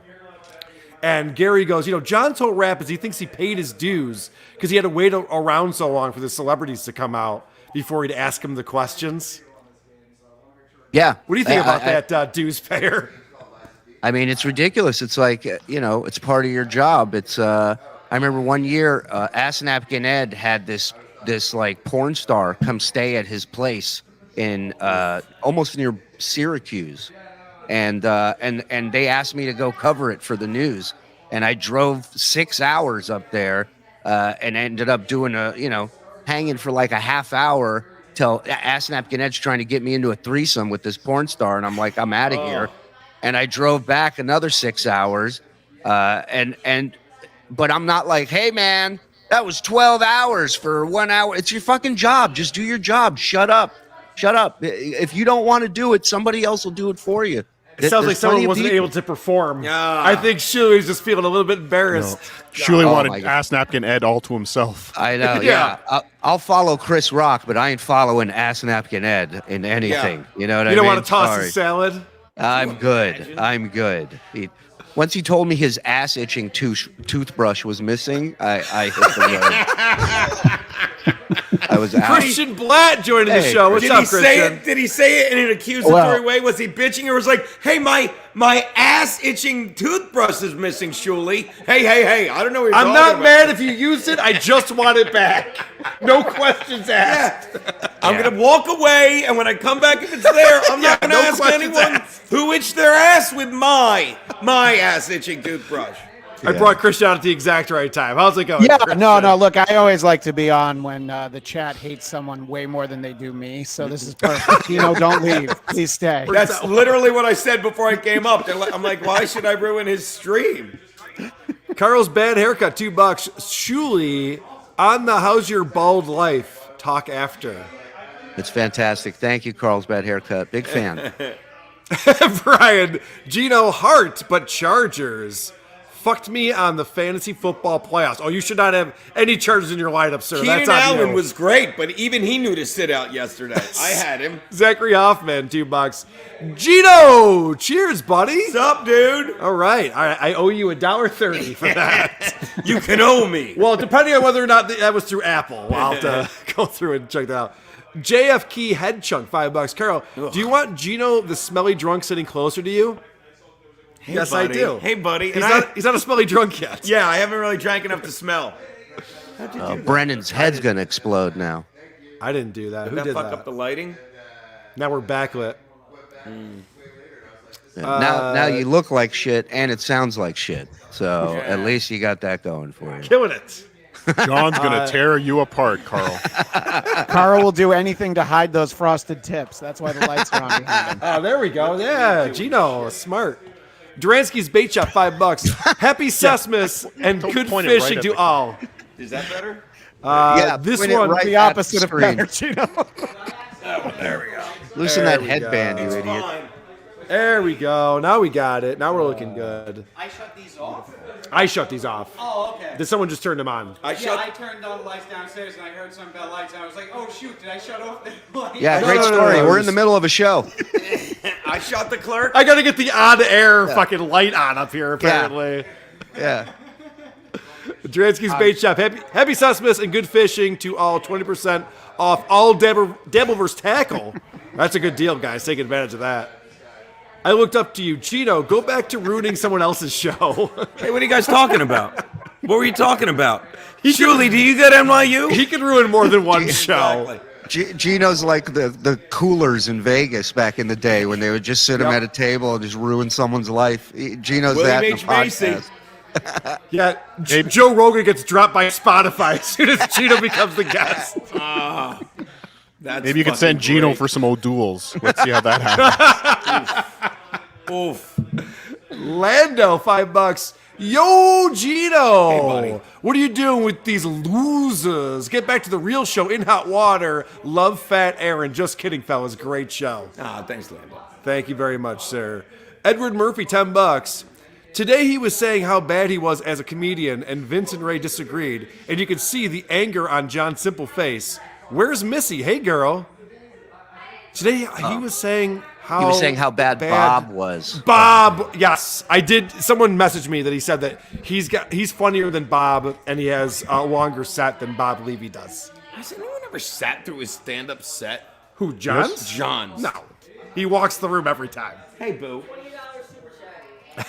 And Gary goes, John's whole rap is he thinks he paid his dues because he had to wait around so long for the celebrities to come out before he'd ask him the questions. Yeah. What do you think about that dues payer? I mean, it's ridiculous. It's like, it's part of your job. It's, I remember one year, Ass Napkin Ed had this like porn star come stay at his place in almost near Syracuse. And they asked me to go cover it for the news. And I drove 6 hours up there and ended up doing hanging for like a half hour till Ass Napkin Ed's trying to get me into a threesome with this porn star. And I'm like, I'm out of here. And I drove back another 6 hours. But I'm not like, hey, man, that was 12 hours for 1 hour. It's your fucking job. Just do your job. Shut up. If you don't want to do it, somebody else will do it for you. It sounds like There's plenty someone of wasn't people- able to perform. Ah. I think Shuli was just feeling a little bit embarrassed. Shuli Oh, wanted my God. ass napkin Ed all to himself. I know. Yeah. Yeah. I'll follow Chris Rock, but I ain't following Ass Napkin Ed in anything. You know what I You mean? don't want to toss Sorry. a salad? I'm good. I'm good. Once he told me his ass itching toothbrush was missing, I hit the road. I was out. Christian Blatt joining the Hey, show. What's Did up, he say Christian? it? Did he say it in an accusatory Well- way? Was he bitching or was like, "Hey, my ass itching toothbrush is missing, Shuli. Hey! I don't know what you're I'm talking not about." mad if you used it. I just want it back. No questions asked. I'm gonna walk away, and when I come back, if it's there, I'm not gonna no ask questions anyone asked. who itched their ass with my ass itching toothbrush. I brought Christian out at the exact right time. How's it going? Yeah, Christian? no. Look, I always like to be on when the chat hates someone way more than they do me. So this is perfect. Don't leave. Please stay. That's literally what I said before I came up. I'm like, why should I ruin his stream? Karl's bad haircut, $2. Shuli on the How's Your Bald Life talk after. It's fantastic. Thank you, Carl's bad haircut. Big fan. Brian, Gino Hart, but Chargers. Fucked me on the fantasy football playoffs. Oh, you should not have any Chargers in your lineup, sir. Keenan That's on Allen you. was great, but even he knew to sit out yesterday. I had him. Zachary Hoffman, $2. Gino, cheers, buddy. What's up, dude? All right, I owe you $1.30 for that. You can owe me. Well, depending on whether or not that was through Apple, I'll have to go through and check that out. JF Key Head Chunk, $5. Karl, do you want Gino the smelly drunk sitting closer to you? Hey, Yes, buddy. I do. Hey, buddy. He's not a smelly drunk yet. Yeah, I haven't really drank enough to smell. Brennan's head's gonna explode now. I didn't do that. Who Did that did fuck that? up the lighting? Now we're backlit. Now you look like shit and it sounds like shit. So at least you got that going for you. Killing it. John's gonna tear you apart, Karl. Karl will do anything to hide those frosted tips. That's why the lights are on behind him. Oh, there we go. Yeah, Gino, smart. Duransky's Bait Shop, $5. Happy Sesmas and Don't good point it right fishing at to the all. Is that better? Yeah, this point it one- right The at opposite of screen. better, Gino. There we go. Loosen There that we headband, go. you idiot. Fine. There we go. Now we got it. Now we're looking good. I shut these off? I shut these off. Oh, okay. Did someone just turn them on? I Yeah, shut. I turned on the lights downstairs and I heard something about lights and I was like, oh shoot, did I shut off the lights? Yeah, No, great no, no, story. no, We're just- in the middle of a show. I shot the clerk. I gotta get the on-air fucking light on up here, apparently. Yeah. Duransky's Bait Shop. Happy Sesmas and good fishing to all. 20% off all Dabbleverse tackle. That's a good deal, guys. Take advantage of that. I looked up to you. Gino, go back to ruining someone else's show. Hey, what are you guys talking about? What were you talking about? Julie, do you get NYU? He can ruin more than one show. Exactly. Gino's like the coolers in Vegas back in the day when they would just sit him at a table and just ruin someone's life. Gino's that in William a H. Macy. podcast. Yeah, Joe Rogan gets dropped by Spotify as soon as Gino becomes the guest. That's Maybe you could fucking send Gino great. for some O'Douls. Let's see how that happens. Oof. Lando, $5. Yo, Gino. Hey, buddy. What are you doing with these losers? Get back to the real show in hot water. Love Fat Aaron. Just kidding, fellas. Great show. Ah, thanks, Lando. Thank you very much, sir. Edward Murphy, $10. Today he was saying how bad he was as a comedian, and Vince and Ray disagreed, and you could see the anger on John's simple face. Where's Missy? Hey, girl. Today he was saying how He was saying how bad Bob was. Bob, yes, I did. Someone messaged me that he said that he's funnier than Bob, and he has a longer set than Bob Levy does. Has anyone ever sat through his stand-up set? Who, John's? John's. No, he walks the room every time. Hey, boo.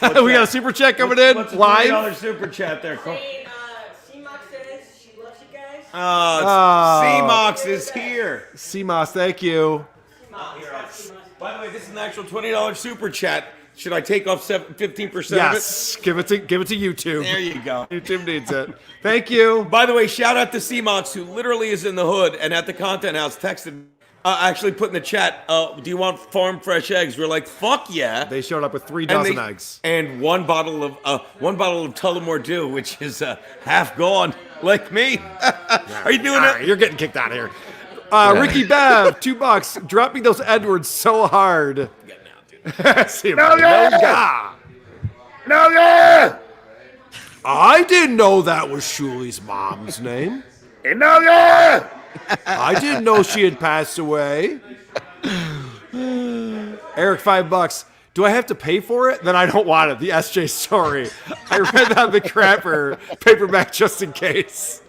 We got a super chat coming in What's a live. $20 super chat there, Cole? C-Mox says she loves you guys. C-Mox is here. CMOS, thank you. By the way, this is an actual $20 super chat. Should I take off 15% Yes, give it to YouTube. of it? There you go. YouTube needs it. Thank you. By the way, shout out to C-Mox, who literally is in the hood and at the content house texted, actually put in the chat, do you want farm fresh eggs? We're like, fuck yeah. They showed up with 3 And dozen they- eggs. And one bottle of Tullamore Dew, which is half gone, like me. Are you doing All it? right, you're getting kicked out of here. Ricky Bev, $2. Dropping those Edwards so hard. See, No, yeah! No, yeah! I didn't know that was Shuli's mom's name. No, yeah! I didn't know she had passed away. Eric, $5. Do I have to pay for it? Then I don't want it. The SJ story. I read that on the Crapper paperback just in case.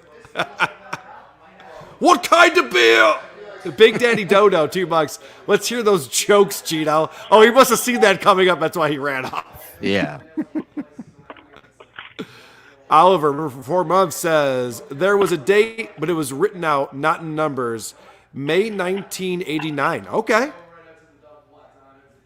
What kind of beer? Big Daddy Dodo, $2. Let's hear those jokes, Gino. Oh, he must have seen that coming up. That's why he ran off. Yeah. Oliver, for 4 months, says, there was a date, but it was written out, not in numbers. May 1989. Okay.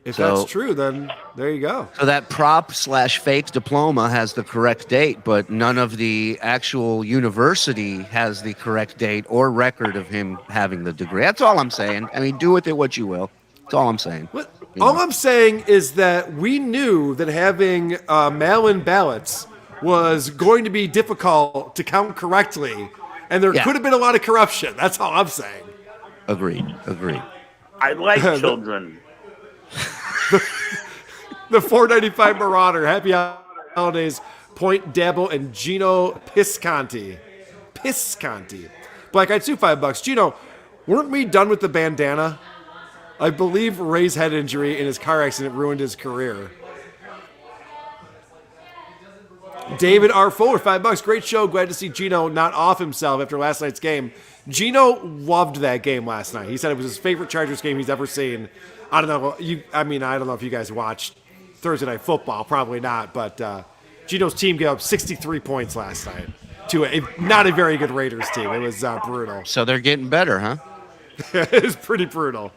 If So- that's true, then there you go. So that prop/fake diploma has the correct date, but none of the actual university has the correct date or record of him having the degree. That's all I'm saying. I mean, do with it what you will. That's all I'm saying. All I'm saying is that we knew that having mail-in ballots was going to be difficult to count correctly, and there could have been a lot of corruption. That's all I'm saying. Agreed. I like children. The $4.95 Marauder. Happy holidays. Point Dabble and Gino Pisconti. Black Eyed Sue, $5. Gino, weren't we done with the bandana? I believe Ray's head injury in his car accident ruined his career. David R. Fuller, $5. Great show. Glad to see Gino not off himself after last night's game. Gino loved that game last night. He said it was his favorite Chargers game he's ever seen. I don't know. I don't know if you guys watched Thursday Night Football. Probably not. But Gino's team gave up 63 points last night to not a very good Raiders team. It was brutal. So they're getting better, huh? It was pretty brutal.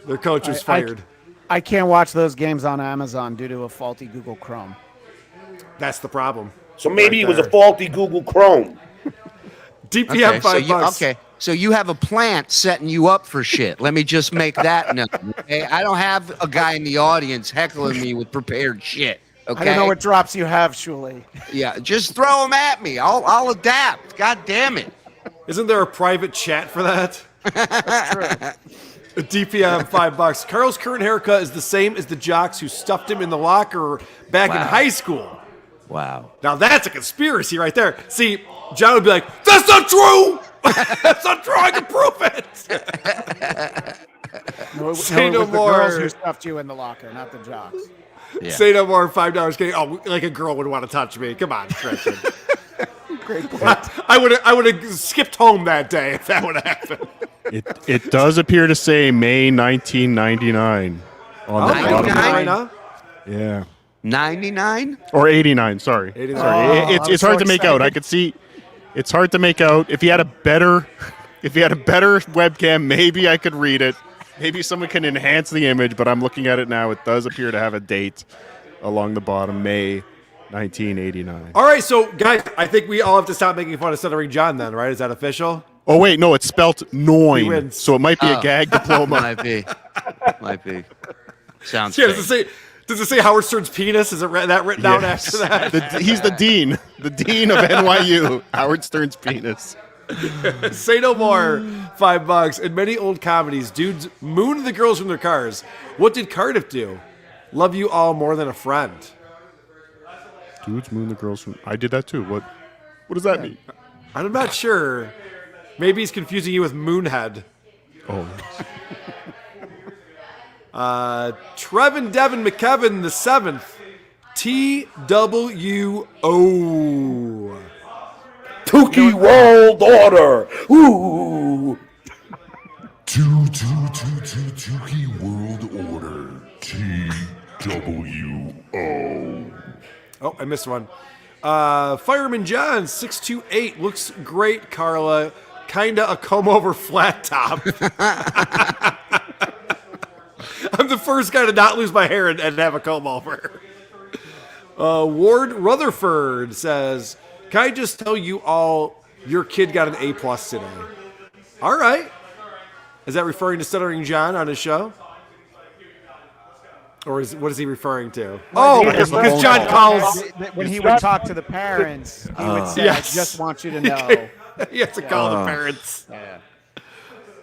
Their coach was fired. I can't watch those games on Amazon due to a faulty Google Chrome. That's the problem. So maybe it was a faulty Google Chrome. DPM $5. So you have a plant setting you up for shit. Let me just make that known. Okay? I don't have a guy in the audience heckling me with prepared shit. Okay. I don't know what drops you have, Shuli. Yeah, just throw them at me. I'll adapt. God damn it. Isn't there a private chat for that? That's true. DPM $5. Karl's current haircut is the same as the jocks who stuffed him in the locker back in high school. Wow. Now that's a conspiracy right there. See, John would be like, "That's not true. That's not true. I can prove it." Say no the more. girls who stuffed you in the locker, not the jocks. Yeah. Say no more. $5. Oh, like a girl would want to touch me. Come on, Christian. Great point. I would have skipped home that day if that would have happened. It does appear to say May 1999 on the bottom. 99, huh? Yeah. 99? Or 89, sorry. 89. Sorry. It's hard to make out. I could see it's hard to make out. If he had a better webcam, maybe I could read it. Maybe someone can enhance the image, but I'm looking at it now. It does appear to have a date along the bottom, May 1989. All right, so guys, I think we all have to stop making fun of Stuttering John then, right? Is that official? Oh wait, no, it's spelt He Noin, wins. so it might be a gag diploma. Might be. Sounds Yeah, fake. does it say Howard Stern's penis? Is it that written down after that? He's the dean of NYU, Howard Stern's penis. Say no more. $5. In many old comedies, dudes moon the girls from their cars. What did Cardiff do? Love you all more than a friend. Dudes moon the girls from. I did that too. What does that mean? I'm not sure. Maybe he's confusing you with Moonhead. Oh. Trevin Devin McKevin the 7th. TWO. Tukey World Order. Ooh. Tukey World Order. TWO. Oh, I missed one. Fireman John 628 looks great, Carla. Kinda a comb over flat top. I'm the first guy to not lose my hair and have a comb over. Ward Rutherford says, "Can I just tell you all your kid got an A+ today?" All right. Is that referring to Stuttering John on his show? Or what is he referring to? Oh, because John calls. When he would talk to the parents, he would say, Yes. I just want you to know. He has to call the parents. Yeah.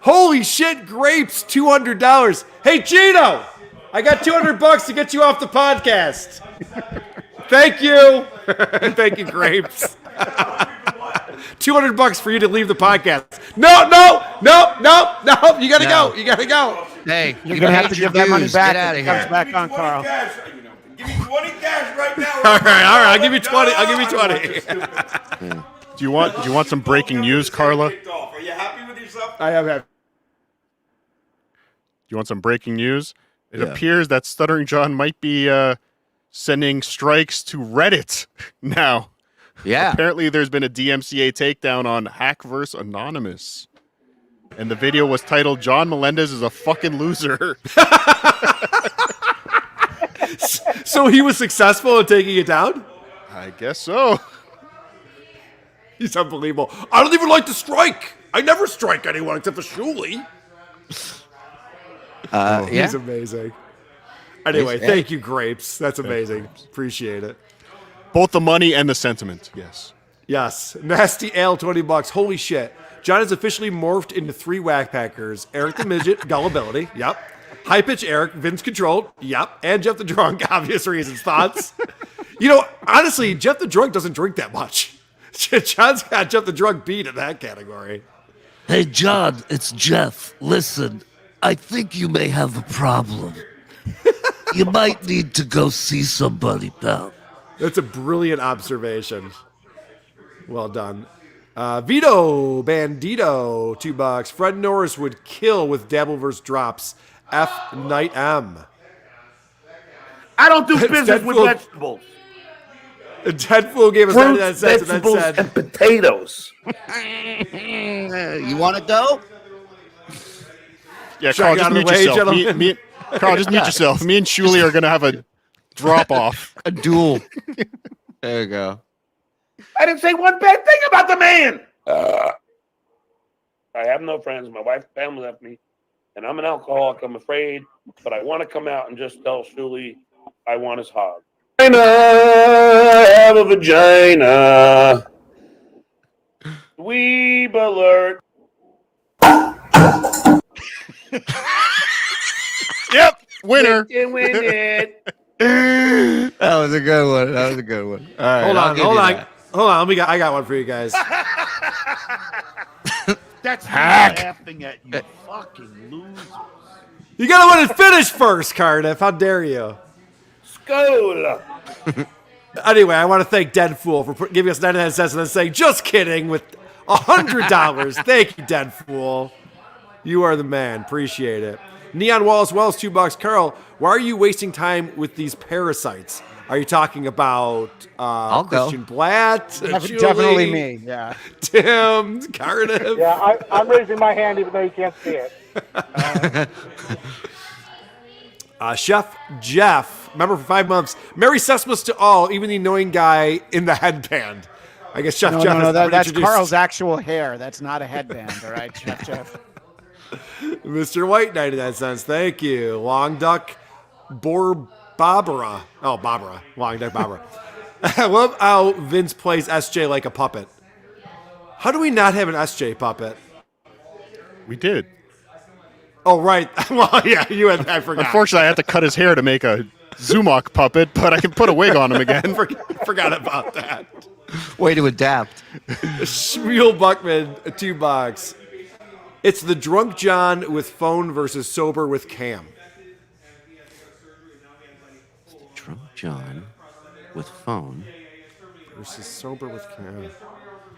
Holy shit, grapes, $200. Hey, Gino! I got $200 to get you off the podcast. Thank you. Thank you, Grapes. $200 for you to leave the podcast. No. You gotta go. You gotta go. Hey, You're gonna have to give that money back. Get out It of comes here. back on Carl. Give me 20 cash right now. All right. I'll give you 20. I'll give you 20. Do you want some breaking news, Carla? Are you happy with yourself? I am happy. Do you want some breaking news? It appears that Stuttering John might be sending strikes to Reddit now. Yeah. Apparently, there's been a DMCA takedown on Hackverse Anonymous. And the video was titled, John Melendez is a fucking loser. So he was successful in taking it down? I guess so. He's unbelievable. I don't even like to strike. I never strike anyone except for Shuley. He's amazing. Anyway, thank you, Grapes. That's amazing. Appreciate it. Both the money and the sentiment, yes. Yes. Nasty Ale, $20. Holy shit. John has officially morphed into 3 whack packers. Eric the Midget, Gullibility. Yep. High Pitch Eric, Vince Controlled. Yep. And Jeff the Drunk, obvious reasons. Thoughts? Honestly, Jeff the Drunk doesn't drink that much. John's got Jeff the Drunk beat in that category. Hey, John, it's Jeff. Listen, I think you may have a problem. You might need to go see somebody, pal. That's a brilliant observation. Well done. Vito Bandito, $2. Fred Norris would kill with Dabbleverse drops. F Night M. I don't do business with vegetables. Deadpool gave us Fruits, 99 cents and then vegetables, said, and potatoes. You want to go? Yeah, Should Carl, I get just out of the mute way, yourself. gentlemen? Carl, just mute yourself. Me and Shuley are going to have a drop-off. A duel. There you go. I didn't say one bad thing about the man. I have no friends. My wife's family left me, and I'm an alcoholic. I'm afraid, but I want to come out and just tell Shuley I want his hog. I have a vagina. Weeb alert. Yep, winner. Win it. That was a good one. All right. hold on. I got one for you guys. That's laughing at you, fucking losers. You gotta let it finish first, Cardiff. How dare you? Skull. Anyway, I want to thank Deadfool for giving us 99 cents and then saying, just kidding, with $100. Thank you, Deadfool. You are the man. Appreciate it. Neon Walls Wells, $2. Karl, why are you wasting time with these parasites? Are you talking about Christian Blatt? Definitely me, yeah. Tim, Cardiff? Yeah, I'm raising my hand even though you can't see it. Chef Jeff, member for 5 months. Merry Christmas to all, even the annoying guy in the headband. I guess Chef Jeff has that's introduced. Carl's actual hair. That's not a headband, all right, Chef Jeff. Mr. White, 99 cents. Thank you. Long Duck Barbara. Oh, Barbara. Long Duck Barbara. I love how Vince plays SJ like a puppet. How do we not have an SJ puppet? We did. Oh, right. Well, yeah, I forgot. Unfortunately, I had to cut his hair to make a Zumok puppet, but I can put a wig on him again. Forgot about that. Way to adapt. Shmuel Buckman, $2. It's the drunk John with phone versus sober with Cam. Drunk John with phone versus sober with Cam.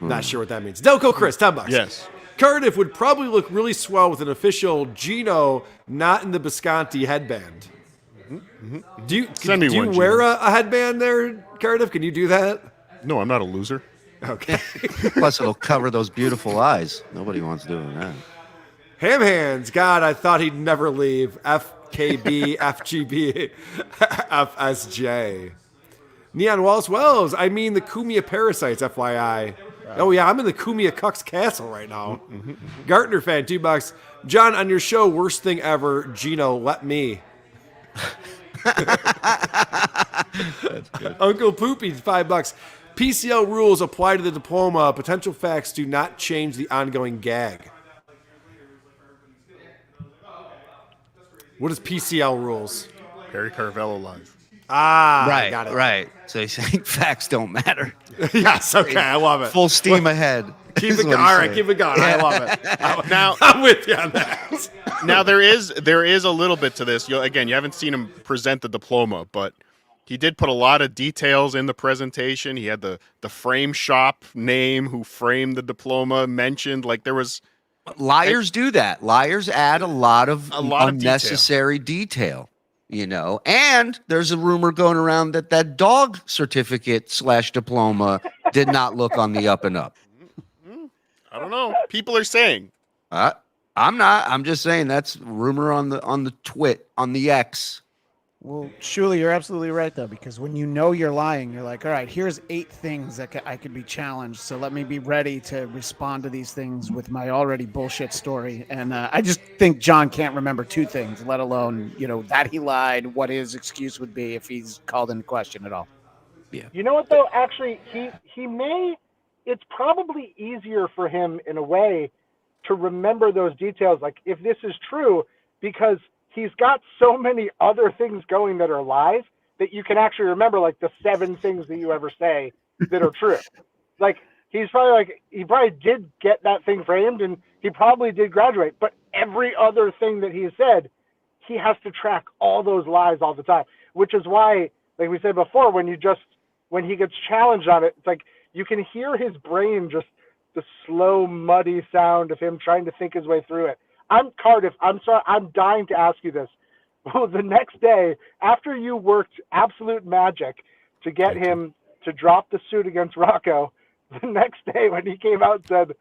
Not sure what that means. Delco Chris, $10. Yes. Cardiff would probably look really swell with an official Gino, not in the Bisconti headband. Do you wear a headband there, Cardiff? Can you do that? No, I'm not a loser. Okay. Plus, it'll cover those beautiful eyes. Nobody wants doing that. Ham Hands, God, I thought he'd never leave. FKB, FGB, FSJ. Neon Walls Wells, I mean the Kumia Parasites, FYI. Oh, yeah, I'm in the Kumia Cucks Castle right now. Gartner fan, $2. John, on your show, worst thing ever, Gino, let me. That's good. Uncle Poopy, $5. PCL rules apply to the diploma. Potential facts do not change the ongoing gag. What is PCL rules? Perry Carvello live. Right, got it. right. So he's saying facts don't matter. Yes, okay, I love it. Full steam ahead. Keep is it what going. he's All right, saying. keep it going. I love it. Now- I'm with you on that. Now there is a little bit to this. Again, you haven't seen him present the diploma, but he did put a lot of details in the presentation. He had the frame shop name who framed the diploma mentioned. Like there was Liars do that. Liars add a lot of detail. unnecessary detail. You know, and there's a rumor going around that dog certificate / diploma did not look on the up and up. I don't know. People are saying. I'm not. I'm just saying that's rumor on the twit on the X. Well, Shuli, you're absolutely right, though, because when you know you're lying, you're like, all right, here's 8 things that I could be challenged. So let me be ready to respond to these things with my already bullshit story. And I just think John can't remember 2 things, let alone, that he lied, what his excuse would be if he's called into question at all. Yeah. You know what, though? Actually, he may. It's probably easier for him in a way to remember those details. Like, if this is true, because he's got so many other things going that are lies that you can actually remember, like the 7 things that you ever say that are true. Like he probably did get that thing framed and he probably did graduate, but every other thing that he said, he has to track all those lies all the time, which is why, like we said before, when he gets challenged on it, it's like you can hear his brain, just the slow, muddy sound of him trying to think his way through it. Cardiff, I'm sorry, I'm dying to ask you this. Well, the next day, after you worked absolute magic to get him to drop the suit against Rocco, the next day when he came out and said,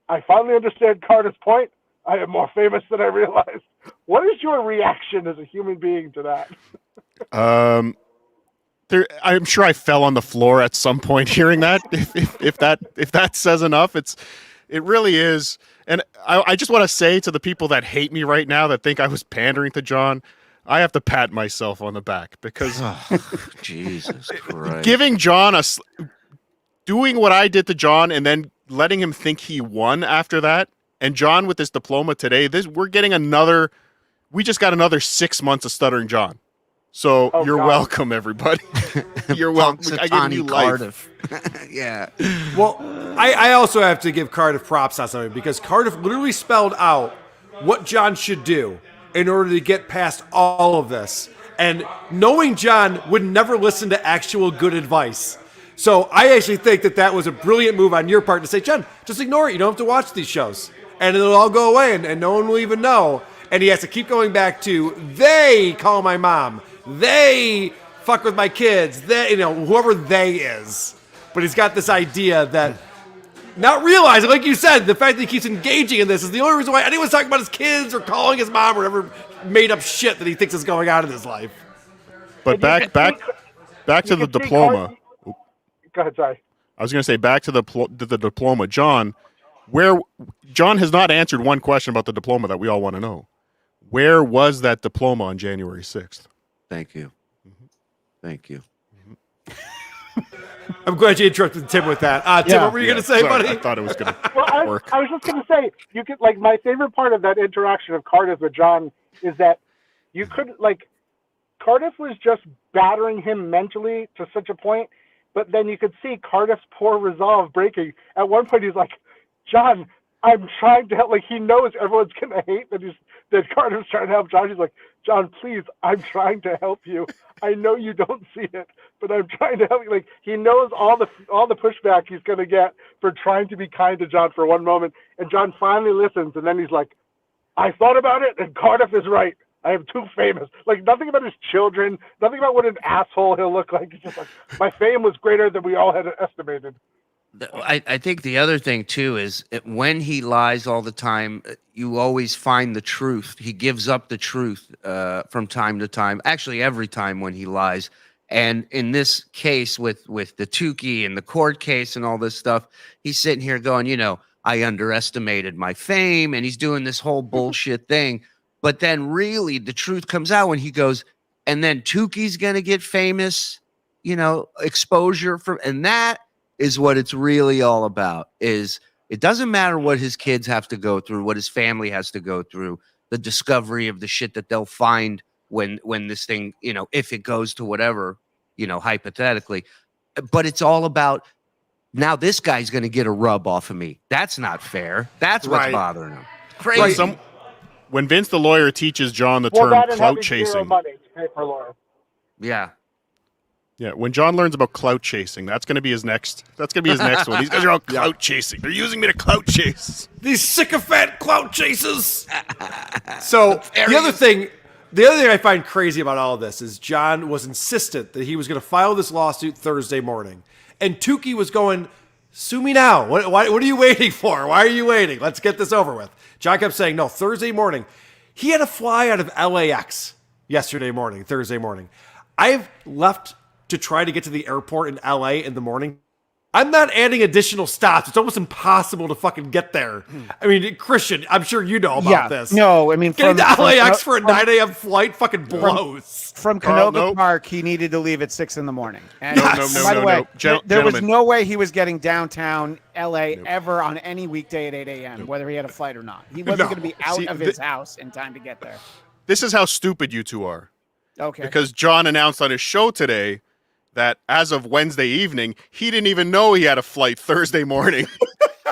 I finally understand Cardiff's point, I am more famous than I realized. What is your reaction as a human being to that? I'm sure I fell on the floor at some point hearing that. If that says enough, it really is. And I just want to say to the people that hate me right now that think I was pandering to John, I have to pat myself on the back because Jesus Christ. Giving John doing what I did to John and then letting him think he won after that, and John with this diploma today, we just got another 6 months of Stuttering John. So you're welcome, everybody. You're welcome. I give you life. Yeah. Well, I also have to give Cardiff props on something because Cardiff literally spelled out what John should do in order to get past all of this. And knowing John would never listen to actual good advice. So I actually think that was a brilliant move on your part to say, John, just ignore it. You don't have to watch these shows. And it'll all go away and no one will even know. And he has to keep going back to, they call my mom. They fuck with my kids. They, whoever they is. But he's got this idea that, not realizing, like you said, the fact that he keeps engaging in this is the only reason why anyone's talking about his kids or calling his mom or whatever made up shit that he thinks is going on in his life. But back to the diploma. Go ahead, sorry. I was going to say back to the diploma, John. John has not answered one question about the diploma that we all want to know. Where was that diploma on January 6th? Thank you. Thank you. I'm glad you interrupted Tim with that. Tim, what were you going to say, buddy? I thought it was going to work. I was just going to say, you could, like, my favorite part of that interaction of Cardiff with John is that you could, like, Cardiff was just battering him mentally to such a point, but then you could see Cardiff's poor resolve breaking. At one point, he's like, John, I'm trying to help. Like, he knows everyone's going to hate that Cardiff's trying to help John. He's like, John, please, I'm trying to help you. I know you don't see it, but I'm trying to help you. Like, he knows all the pushback he's going to get for trying to be kind to John for one moment. And John finally listens, and then he's like, I thought about it, and Cardiff is right. I am too famous. Like, nothing about his children, nothing about what an asshole he'll look like. It's just like, my fame was greater than we all had estimated. I think the other thing, too, is when he lies all the time, you always find the truth. He gives up the truth from time to time, actually every time when he lies. And in this case with the Tukey and the court case and all this stuff, he's sitting here going, I underestimated my fame, and he's doing this whole bullshit thing. But then really the truth comes out when he goes, and then Tukey's going to get famous, exposure from, and that is what it's really all about. Is it doesn't matter what his kids have to go through, what his family has to go through, the discovery of the shit that they'll find when this thing, if it goes to whatever, hypothetically. But it's all about now this guy's going to get a rub off of me. That's not fair. That's what's Right. bothering him. Crazy. When Vince the lawyer teaches John the Well, term that and clout having zero chasing. money to pay for a lawyer. Yeah. Yeah, when John learns about clout chasing, that's going to be his next. That's going to be his next one. These guys are all clout chasing. They're using me to clout chase. These sycophant clout chasers. So the other thing I find crazy about all of this is John was insistent that he was going to file this lawsuit Thursday morning, and Tukey was going, "Sue me now. What are you waiting for? Why are you waiting? Let's get this over with." John kept saying, "No, Thursday morning." He had to fly out of LAX Thursday morning. I've left to try to get to the airport in LA in the morning. I'm not adding additional stops. It's almost impossible to fucking get there. I mean, Christian, I'm sure you know about this. No, I mean, Getting to LAX for a 9 a.m. flight fucking blows. From Carl, Canoga no. Park, he needed to leave at 6 in the morning. And No, by the way, there was gentlemen. no way he was getting downtown LA ever on any weekday at 8 a.m., whether he had a flight or not. He wasn't going to be out of his house in time to get there. This is how stupid you two are. Okay. Because John announced on his show today that as of Wednesday evening, he didn't even know he had a flight Thursday morning.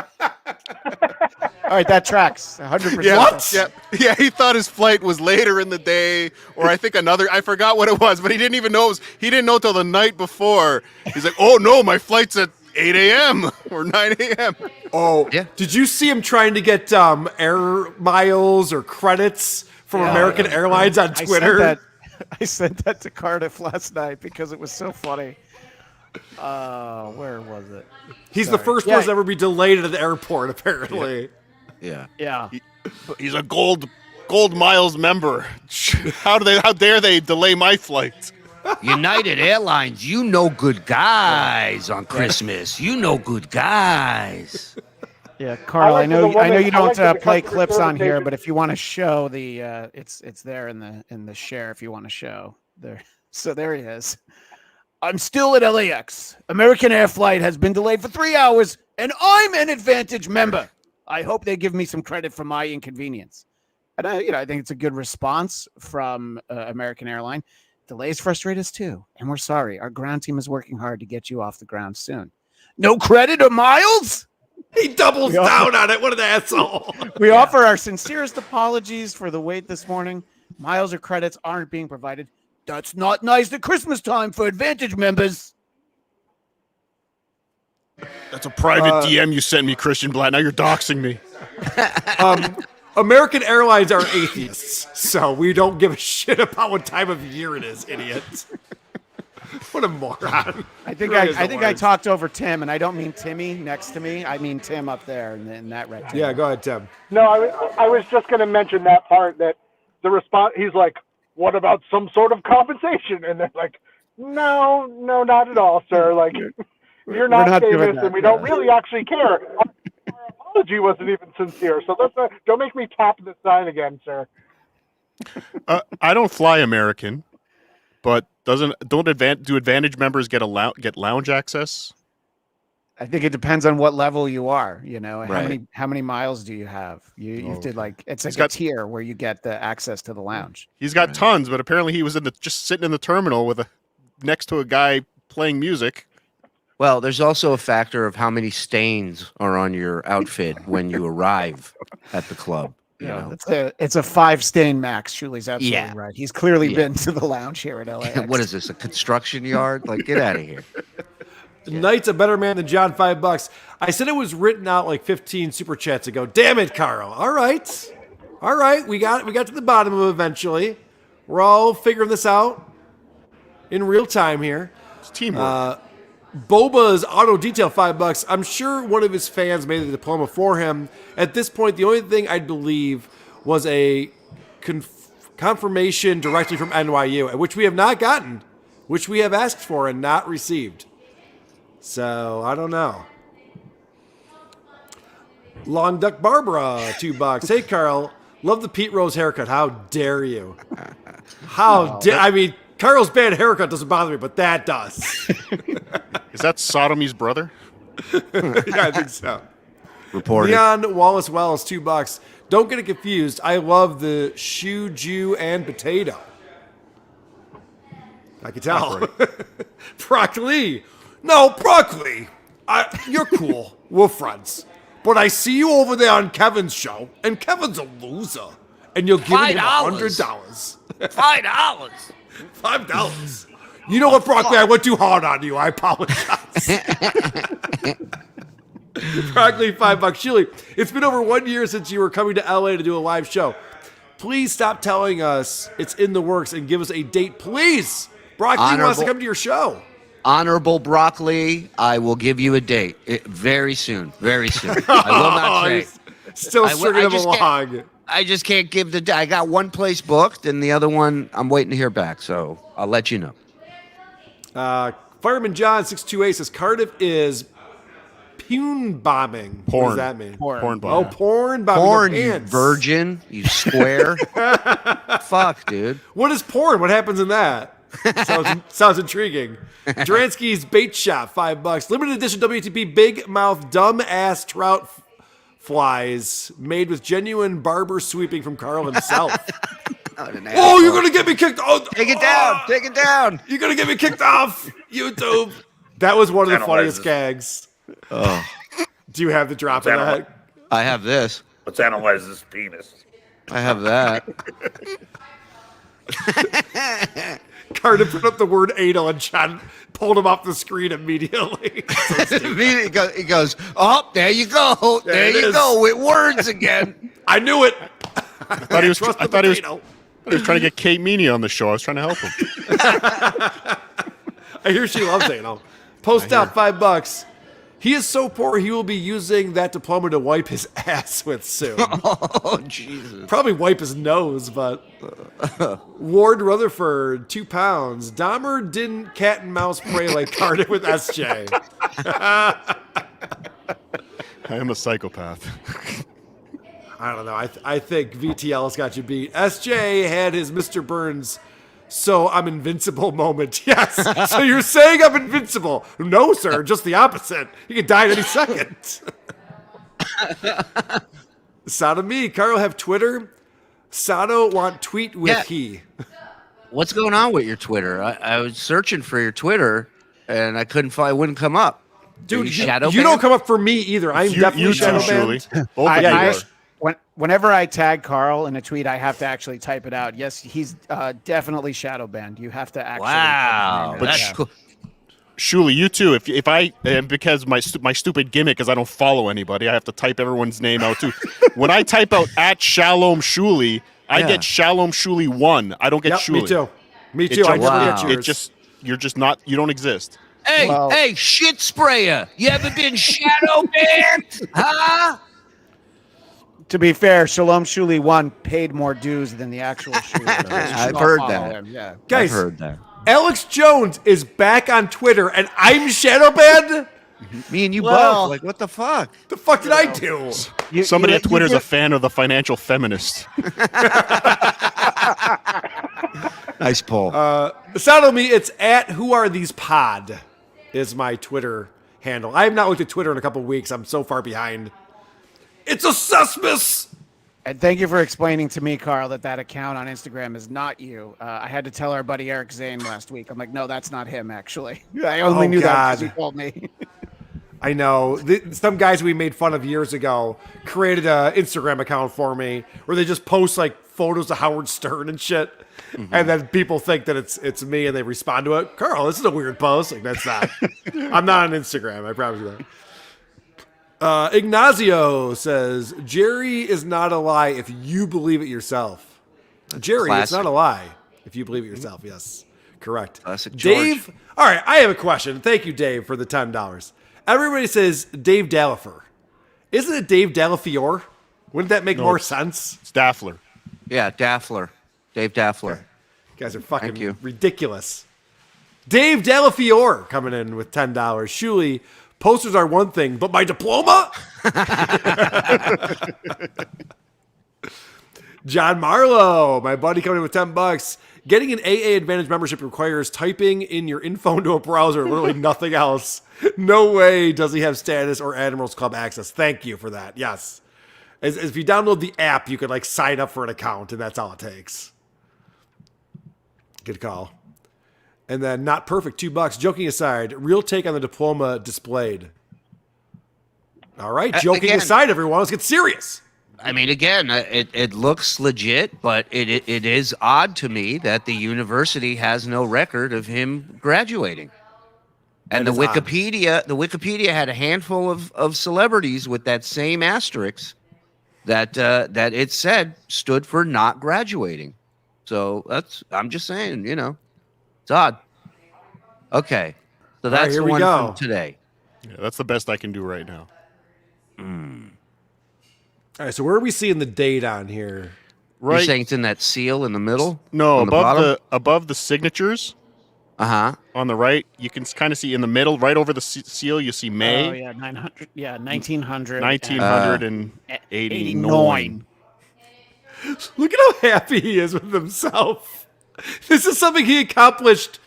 All right, that tracks 100%. Yeah, what? Yeah, he thought his flight was later in the day, or I think I forgot what it was, but he didn't even know. He didn't know till the night before. He's like, "Oh no, my flight's at 8 a.m. or 9 a.m." Oh, yeah. Did you see him trying to get air miles or credits from American Airlines on Twitter? I sent that to Cardiff last night because it was so funny. Where was it? He's the first person to ever be delayed at the airport, apparently. Yeah. He's a gold miles member. How dare they delay my flight? United Airlines, you know good guys on Christmas. You know good guys. Yeah, Carl, I know you don't play clips on here, agent. but if you want to show the it's there in the share if you want to show there. So there he is. I'm still at LAX. American Air flight has been delayed for 3 hours, and I'm an Advantage member. I hope they give me some credit for my inconvenience. And I think it's a good response from American Airline. Delays frustrate us too, and we're sorry. Our ground team is working hard to get you off the ground soon. No credit or miles? He doubles down on it. What an asshole. We offer our sincerest apologies for the wait this morning. Miles or credits aren't being provided. That's not nice at Christmas time for Advantage members. That's a private DM you sent me, Christian Blatt. Now you're doxing me. American Airlines are atheists, so we don't give a shit about what time of year it is, idiots. What a moron. I think I talked over Tim, and I don't mean Timmy next to me. I mean Tim up there in that rectangle. Yeah, go ahead, Tim. No, I was just going to mention that part that the response, he's like, "What about some sort of compensation?" And they're like, no, not at all, sir. Like, you're not famous, and we don't really actually care. Our apology wasn't even sincere, so don't make me tap the sign again, sir. I don't fly American, but do Advantage members get lounge access? I think it depends on what level you are. You know, Right. how many miles do you have? You did it's like a tier where you get the access to the lounge. He's got tons, but apparently he was just sitting in the terminal next to a guy playing music. Well, there's also a factor of how many stains are on your outfit when you arrive at the club. You know? It's a 5-stain max. Shuley's absolutely Yeah. right. He's clearly been to the lounge here at LA. What is this, a construction yard? Like, get out of here. Knight's a better man than John, $5. I said it was written out like 15 super chats ago. Damn it, Karl. All right. We got to the bottom of it eventually. We're all figuring this out in real time here. It's teamwork. Boba's Auto Detail, $5. I'm sure one of his fans made the diploma for him. At this point, the only thing I believe was a confirmation directly from NYU, which we have not gotten, which we have asked for and not received. So, I don't know. Long Duck Barbara, $2. Hey, Karl, love the Pete Rose haircut. How dare you? I mean, Karl's bad haircut doesn't bother me, but that does. Is that Sodomy's brother? Yeah, I think so. Reported. Leon Wallace Wells, $2. Don't get it confused. I love the shoe, Jew, and potato. I can tell. Brock Lee. No, Brock Lee. You're cool. We're friends. But I see you over there on Kevin's show, and Kevin's a loser. And you're giving him $100. $5. $5. You know what, Brock Lee? I went too hard on you. I apologize. Brock Lee, $5. Shuli, it's been over 1 year since you were coming to LA to do a live show. Please stop telling us it's in the works and give us a date, please. Brock Lee wants to come to your show. Honorable Broccoli, I will give you a date very soon. Very soon. I will not say. Still stringing him along. I just can't give the date. I got one place booked, and the other one I'm waiting to hear back. So I'll let you know. Fireman John 628 says Cardiff is pune bombing. What does that mean? Porn bombing. Oh, porn bombing. Porn, you virgin, you square. Fuck, dude. What is porn? What happens in that? Sounds intriguing. Dransky's Bait Shop, $5. Limited edition WATP big mouth dumb ass trout flies made with genuine barber sweeping from Karl himself. Oh, you're gonna get me kicked off. Take it down. Take it down. You're gonna get me kicked off YouTube. That was one of the funniest gags. Oh. Do you have the drop of that? I have this. Let's analyze this penis. I have that. Carter put up the word anal and John pulled him off the screen immediately. He goes, oh, there you go. There you go with words again. I knew it. I thought he was trying to get Kate Meany on the show. I was trying to help him. I hear she loves anal. Post out $5. He is so poor he will be using that diploma to wipe his ass with soon. Oh, Jesus. Probably wipe his nose, but Ward Rutherford, 2 pounds. Dahmer didn't cat and mouse pray like Carter with SJ. I am a psychopath. I don't know. I think VTL's got you beat. SJ had his Mr. Burns, so I'm invincible moment. Yes. So you're saying I'm invincible? No, sir. Just the opposite. You could die at any second. Sato me. Karl have Twitter. Sato want tweet with he. What's going on with your Twitter? I was searching for your Twitter, and I couldn't find. It wouldn't come up. Dude, you don't come up for me either. I'm definitely shadow banned. Both of you Whenever I tag Karl in a tweet, I have to actually type it out. Yes, he's definitely shadow banned. You have to actually. Wow, that's cool. Shuli, you too. If I because my stupid gimmick is I don't follow anybody, I have to type everyone's name out too. When I type out at Shalom Shuli, I get Shalom Shuli 1. I don't get Shuli. Me too. Me too. I never get yours. You're just not. You don't exist. Hey, shit sprayer! You ever been shadow banned? Huh? To be fair, Shalom Shuli 1 paid more dues than the actual Shuli. I've heard that. Yeah. Guys, I've heard that. Alex Jones is back on Twitter, and I'm shadow banned? Me and you both. Like, what the fuck? The fuck did I do? Somebody at Twitter is a fan of the financial feminist. Nice pull. Sound on me, it's at Who Are These Pod is my Twitter handle. I have not looked at Twitter in a couple of weeks. I'm so far behind. It's a Sesmus! And thank you for explaining to me, Karl, that account on Instagram is not you. I had to tell our buddy Eric Zane last week. I'm like, no, that's not him, actually. I only knew that because he told me. I know. Some guys we made fun of years ago created an Instagram account for me where they just post like photos of Howard Stern and shit. Mm-hmm. And then people think that it's me and they respond to it. Karl, this is a weird post. Like, that's not. I'm not on Instagram. I promise you that. Ignacio says, Jerry is not a lie if you believe it yourself. Jerry, classic. It's not a lie if you believe it yourself. Yes, correct. Classic George. Dave, all right, I have a question. Thank you, Dave, for the $10. Everybody says Dave Dalafer. Isn't it Dave Delafiore? Wouldn't that make more sense? It's Daffler. Yeah, Daffler. Dave Daffler. You guys are fucking Thank you. ridiculous. Dave Delafiore coming in with $10. Shuli, posters are one thing, but my diploma? John Marlowe, my buddy coming in with $10. Getting an AA Advantage membership requires typing in your info into a browser, literally nothing else. No way does he have status or Admirals Club access. Thank you for that. Yes. As if you download the app, you could like sign up for an account, and that's all it takes. Good call. And then not perfect, $2. Joking aside, real take on the diploma displayed. All right, joking Again, aside, everyone, let's get serious. I mean, again, it looks legit, but it is odd to me that the university has no record of him graduating. And the Wikipedia had a handful of celebrities with that same asterisk that it said stood for not graduating. So I'm just saying, it's odd. Okay, so that's here the we one go. from today. Yeah, that's the best I can do right now. All right, so where are we seeing the date on here? You're saying it's in that seal in the middle? No, On the bottom? above the signatures. On the right, you can kind of see in the middle, right over the seal, you see May. Oh yeah, 900. Yeah, 1900. 1989. Look at how happy he is with himself. This is something he accomplished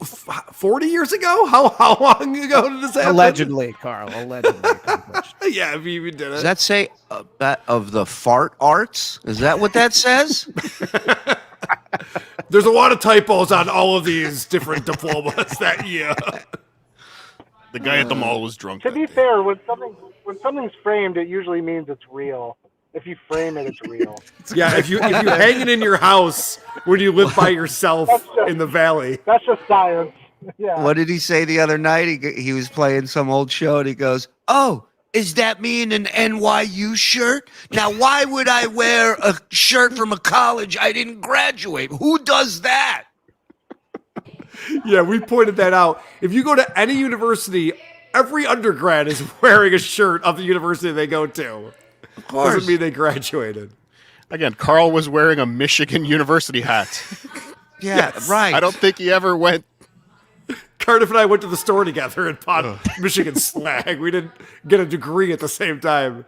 40 years ago? How long ago did this happen? Allegedly, Karl. Allegedly accomplished. Yeah, if he even did it. Does that say of the fart arts? Is that what that says? There's a lot of typos on all of these different diplomas that year. The guy at the mall was drunk. To be fair, when something's framed, it usually means it's real. If you frame it, it's real. Yeah, if you hang it in your house when you live by yourself in the valley. That's just science. Yeah. What did he say the other night? He was playing some old show and he goes, "Oh, is that me in an NYU shirt? Now, why would I wear a shirt from a college I didn't graduate? Who does that?" Yeah, we pointed that out. If you go to any university, every undergrad is wearing a shirt of the university they go to. Of course. Doesn't mean they graduated. Again, Karl was wearing a Michigan University hat. Yeah, Yes. right. I don't think he ever went. Cardiff and I went to the store together and bought Michigan swag. We didn't get a degree at the same time.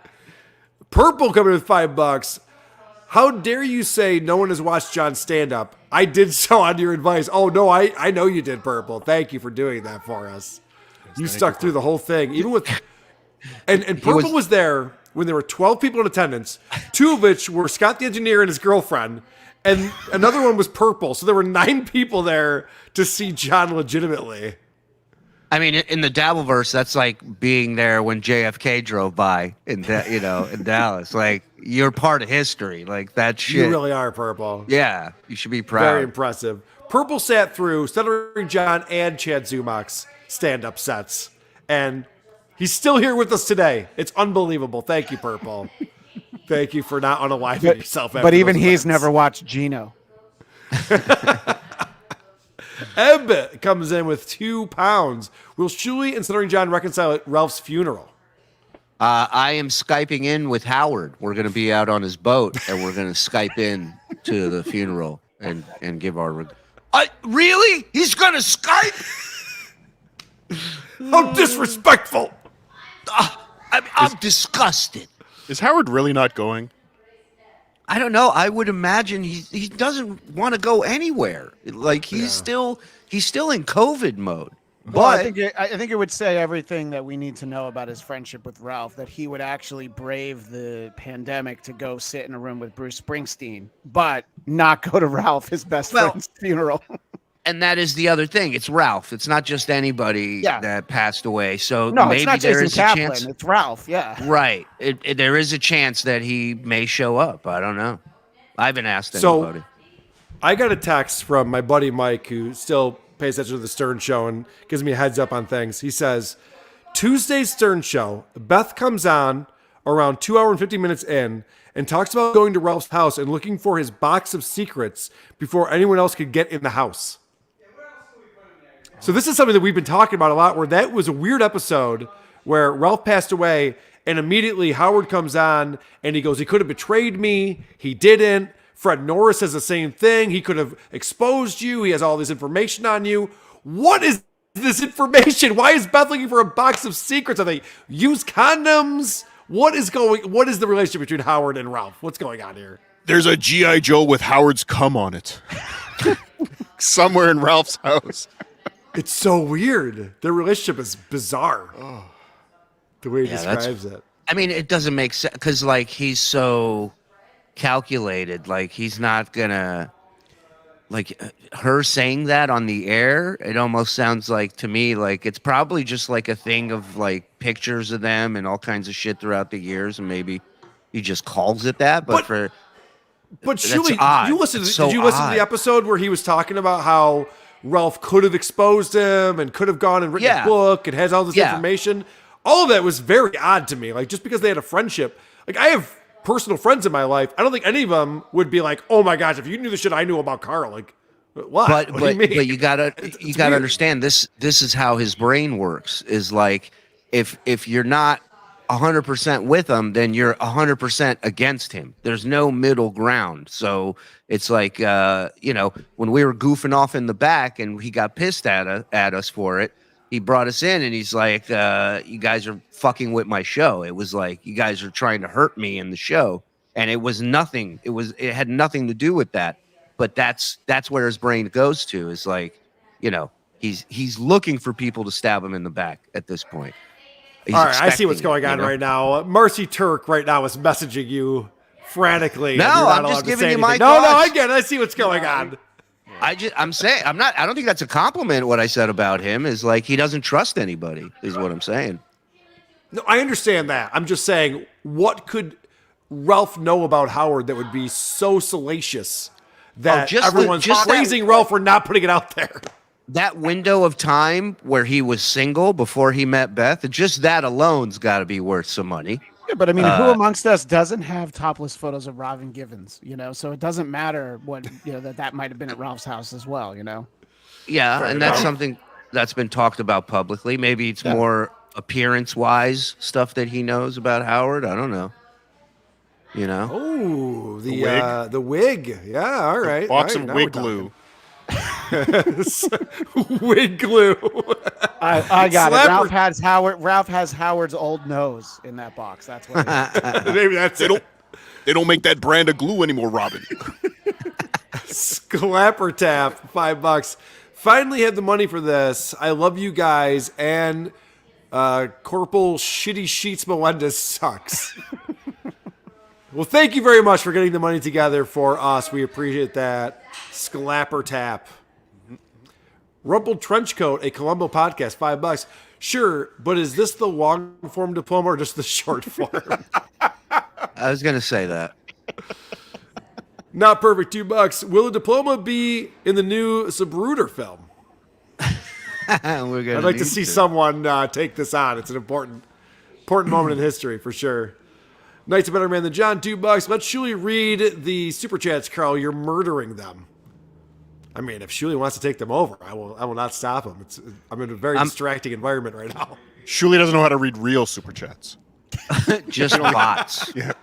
Purple coming with $5. How dare you say no one has watched John stand up? I did so on your advice. Oh no, I know you did, Purple. Thank you for doing that for us. You stuck through the whole thing, even with and Purple was there when there were 12 people in attendance, 2 of which were Scott the engineer and his girlfriend, and another one was Purple. So there were 9 people there to see John legitimately. I mean, in the Dabbleverse, that's like being there when JFK drove by in Dallas. Like, you're part of history. Like, that shit. You really are, Purple. Yeah, you should be proud. Very impressive. Purple sat through Stuttering John and Chad Zumach's stand-up sets, and he's still here with us today. It's unbelievable. Thank you, Purple. Thank you for not unaliving yourself. But even he's events. never watched Gino. Ebb comes in with £2. Will Shuli and Stuttering John reconcile at Ralph's funeral? I am Skyping in with Howard. We're going to be out on his boat, and we're going to Skype in to the funeral and give our... really? He's going to Skype? How disrespectful! I'm disgusted. Is Howard really not going? I don't know. I would imagine he doesn't want to go anywhere. Like, he's still in COVID mode. Well, I But think it would say everything that we need to know about his friendship with Ralph, that he would actually brave the pandemic to go sit in a room with Bruce Springsteen, but not go to Ralph, his best friend's funeral. and that is the other thing. It's Ralph. It's not just anybody that passed away. So No, maybe it's not there Jason is Kaplan. a chance. It's Ralph. Yeah. Right. There is a chance that he may show up. I don't know. I haven't asked anybody. So, I got a text from my buddy Mike, who still pays attention to the Stern Show and gives me a heads up on things. He says, Tuesday's Stern Show, Beth comes on around 2 hours and 50 minutes in and talks about going to Ralph's house and looking for his box of secrets before anyone else could get in the house. So this is something that we've been talking about a lot, where that was a weird episode where Ralph passed away and immediately Howard comes on and he goes, he could have betrayed me. He didn't. Fred Norris says the same thing. He could have exposed you. He has all this information on you. What is this information? Why is Beth looking for a box of secrets? Are they used condoms? What is the relationship between Howard and Ralph? What's going on here? There's a G.I. Joe with Howard's cum on it. Somewhere in Ralph's house. It's so weird. Their relationship is bizarre. The way he describes it. I mean, it doesn't make sense because, like, he's so calculated. Like, he's not gonna. her saying that on the air, it almost sounds like to me like it's probably just like a thing of like pictures of them and all kinds of shit throughout the years, and maybe he just calls it that. But But that's Shuli, odd. you listen. That's Did so you listen to the odd. episode where he was talking about how Ralph could have exposed him and could have gone and written a book and has all this information? All of that was very odd to me. Like, just because they had a friendship, like I have personal friends in my life. I don't think any of them would be like, "Oh my gosh, if you knew the shit I knew about Karl." Like, what? What do you mean? But you gotta weird. understand this. This is how his brain works. Is like if you're not 100% with him, then you're 100% against him. There's no middle ground. So it's like when we were goofing off in the back and he got pissed at us for it. He brought us in and he's like, "You guys are fucking with my show." It was like you guys are trying to hurt me in the show, and it was nothing. It had nothing to do with that. But that's where his brain goes to. Is like, he's looking for people to stab him in the back at this point. He's All right, I see what's expecting going it, on right now. Marcy Turk right now is messaging you frantically. No, and you're not I'm allowed just to giving say you my anything. No, I thoughts. get it. I see what's going on. I don't think that's a compliment. What I said about him is like he doesn't trust anybody. Is what I'm saying. No, I understand that. I'm just saying, what could Ralph know about Howard that would be so salacious that everyone's praising Ralph for not putting it out there? That window of time where he was single before he met Beth, just that alone's got to be worth some money. Yeah, but I mean, who amongst us doesn't have topless photos of Robin Givens? So it doesn't matter what that might have been at Ralph's house as well. Yeah, and that's something that's been talked about publicly. Maybe it's more appearance-wise stuff that he knows about Howard. I don't know. Oh, wig? The wig. Yeah, all right. Box all right, of now wig we're talking. glue. Wig glue. I got Slapper. it. Ralph has Howard's old nose in that box. That's what it is. Maybe that's it. They don't make that brand of glue anymore, Robin. Sclapper tap, $5. Finally had the money for this. I love you guys. And Corporal Shitty Sheets Melendez sucks. Well, thank you very much for getting the money together for us. We appreciate that. Sclapper tap. Rumpled Trenchcoat, a Columbo podcast, $5. Sure, but is this the long form diploma or just the short form? I was gonna say that. Not perfect, $2. Will the diploma be in the new Zabruder film? I'd like to see someone take this on. It's an important moment in history for sure. Knight's a better man than John, $2. Let Shuli read the super chats, Karl. You're murdering them. I mean, if Shuli wants to take them over, I will not stop him. I'm in a very distracting environment right now. Shuli doesn't know how to read real super chats. Just bots. Yeah.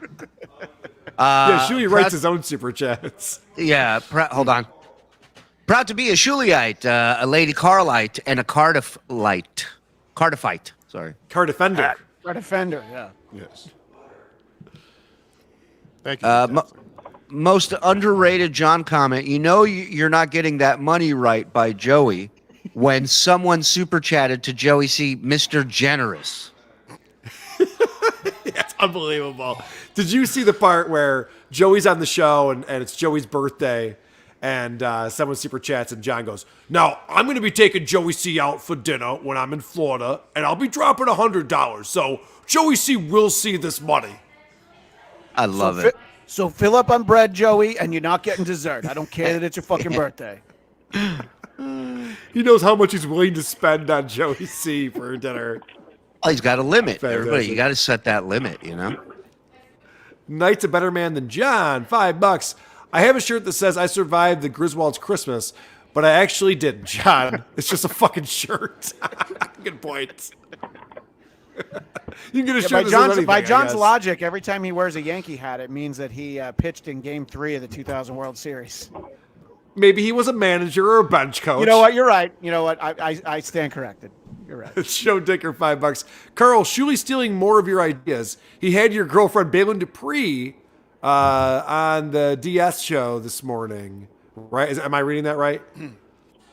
Shuli writes his own super chats. Yeah, hold on. Proud to be a Shuliite, a Lady Carlite, and a Cardiffite. Sorry. Cardifender. Defender, yeah. Yes. Thank you. Most underrated John comment. You're not getting that money right by Joey when someone super chatted to Joey C. Mr. Generous. That's unbelievable. Did you see the part where Joey's on the show and it's Joey's birthday and someone super chats and John goes, "Now I'm going to be taking Joey C out for dinner when I'm in Florida and I'll be dropping $100. So Joey C will see this money." I love it. So fill up on bread, Joey, and you're not getting dessert. I don't care that it's your fucking birthday. He knows how much he's willing to spend on Joey C for dinner. Oh, he's got a limit. Fantastic. Everybody, you got to set that limit, Knight's a better man than John, $5. I have a shirt that says I survived the Griswold's Christmas, but I actually didn't, John. It's just a fucking shirt. Good point. You can get a shirt that says anything, by I John's guess. logic, every time he wears a Yankee hat, it means that he pitched in Game 3 of the 2000 World Series. Maybe he was a manager or a bench coach. You know what? You're right. You know what? I stand corrected. You're right. Show Dicker $5. Karl, Shuli's stealing more of your ideas. He had your girlfriend Balin Dupree on the DS show this morning. Right? Am I reading that right?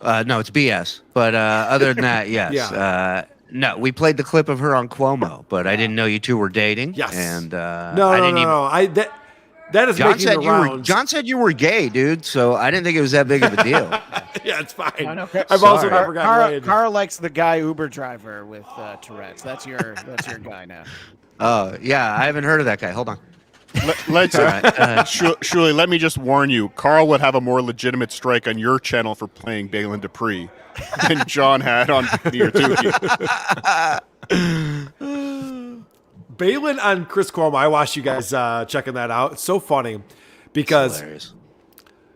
No, it's BS. But other than that, yes. Yeah. No, we played the clip of her on Cuomo, but I didn't know you two were dating. Yes. And No. That is making the rounds. John said you were gay, dude. So I didn't think it was that big of a deal. Yeah, it's fine. No, I've also never gotten laid. Karl likes the guy Uber driver with Tourette's. That's your guy now. Oh yeah, I haven't heard of that guy. Hold on. Let's surely let me just warn you. Karl would have a more legitimate strike on your channel for playing Balin Dupree than John had on Near Tukey. Balin on Chris Cuomo. I watched you guys checking that out. It's so funny because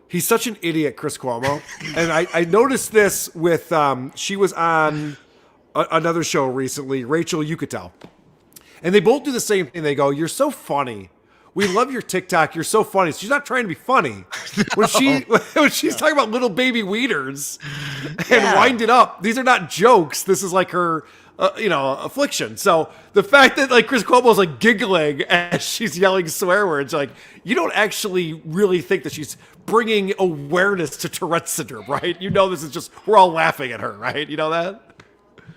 he's such an idiot, Chris Cuomo. And I noticed this with she was on another show recently, Rachel Yucatel. And they both do the same thing. They go, "You're so funny. We love your TikTok. You're so funny." She's not trying to be funny. When she's talking about little baby weeders and wind it up, these are not jokes. This is like her, affliction. So the fact that like Chris Cuomo's like giggling as she's yelling swear words, like you don't actually really think that she's bringing awareness to Tourette's syndrome, right? You know, this is just we're all laughing at her, right? You know that?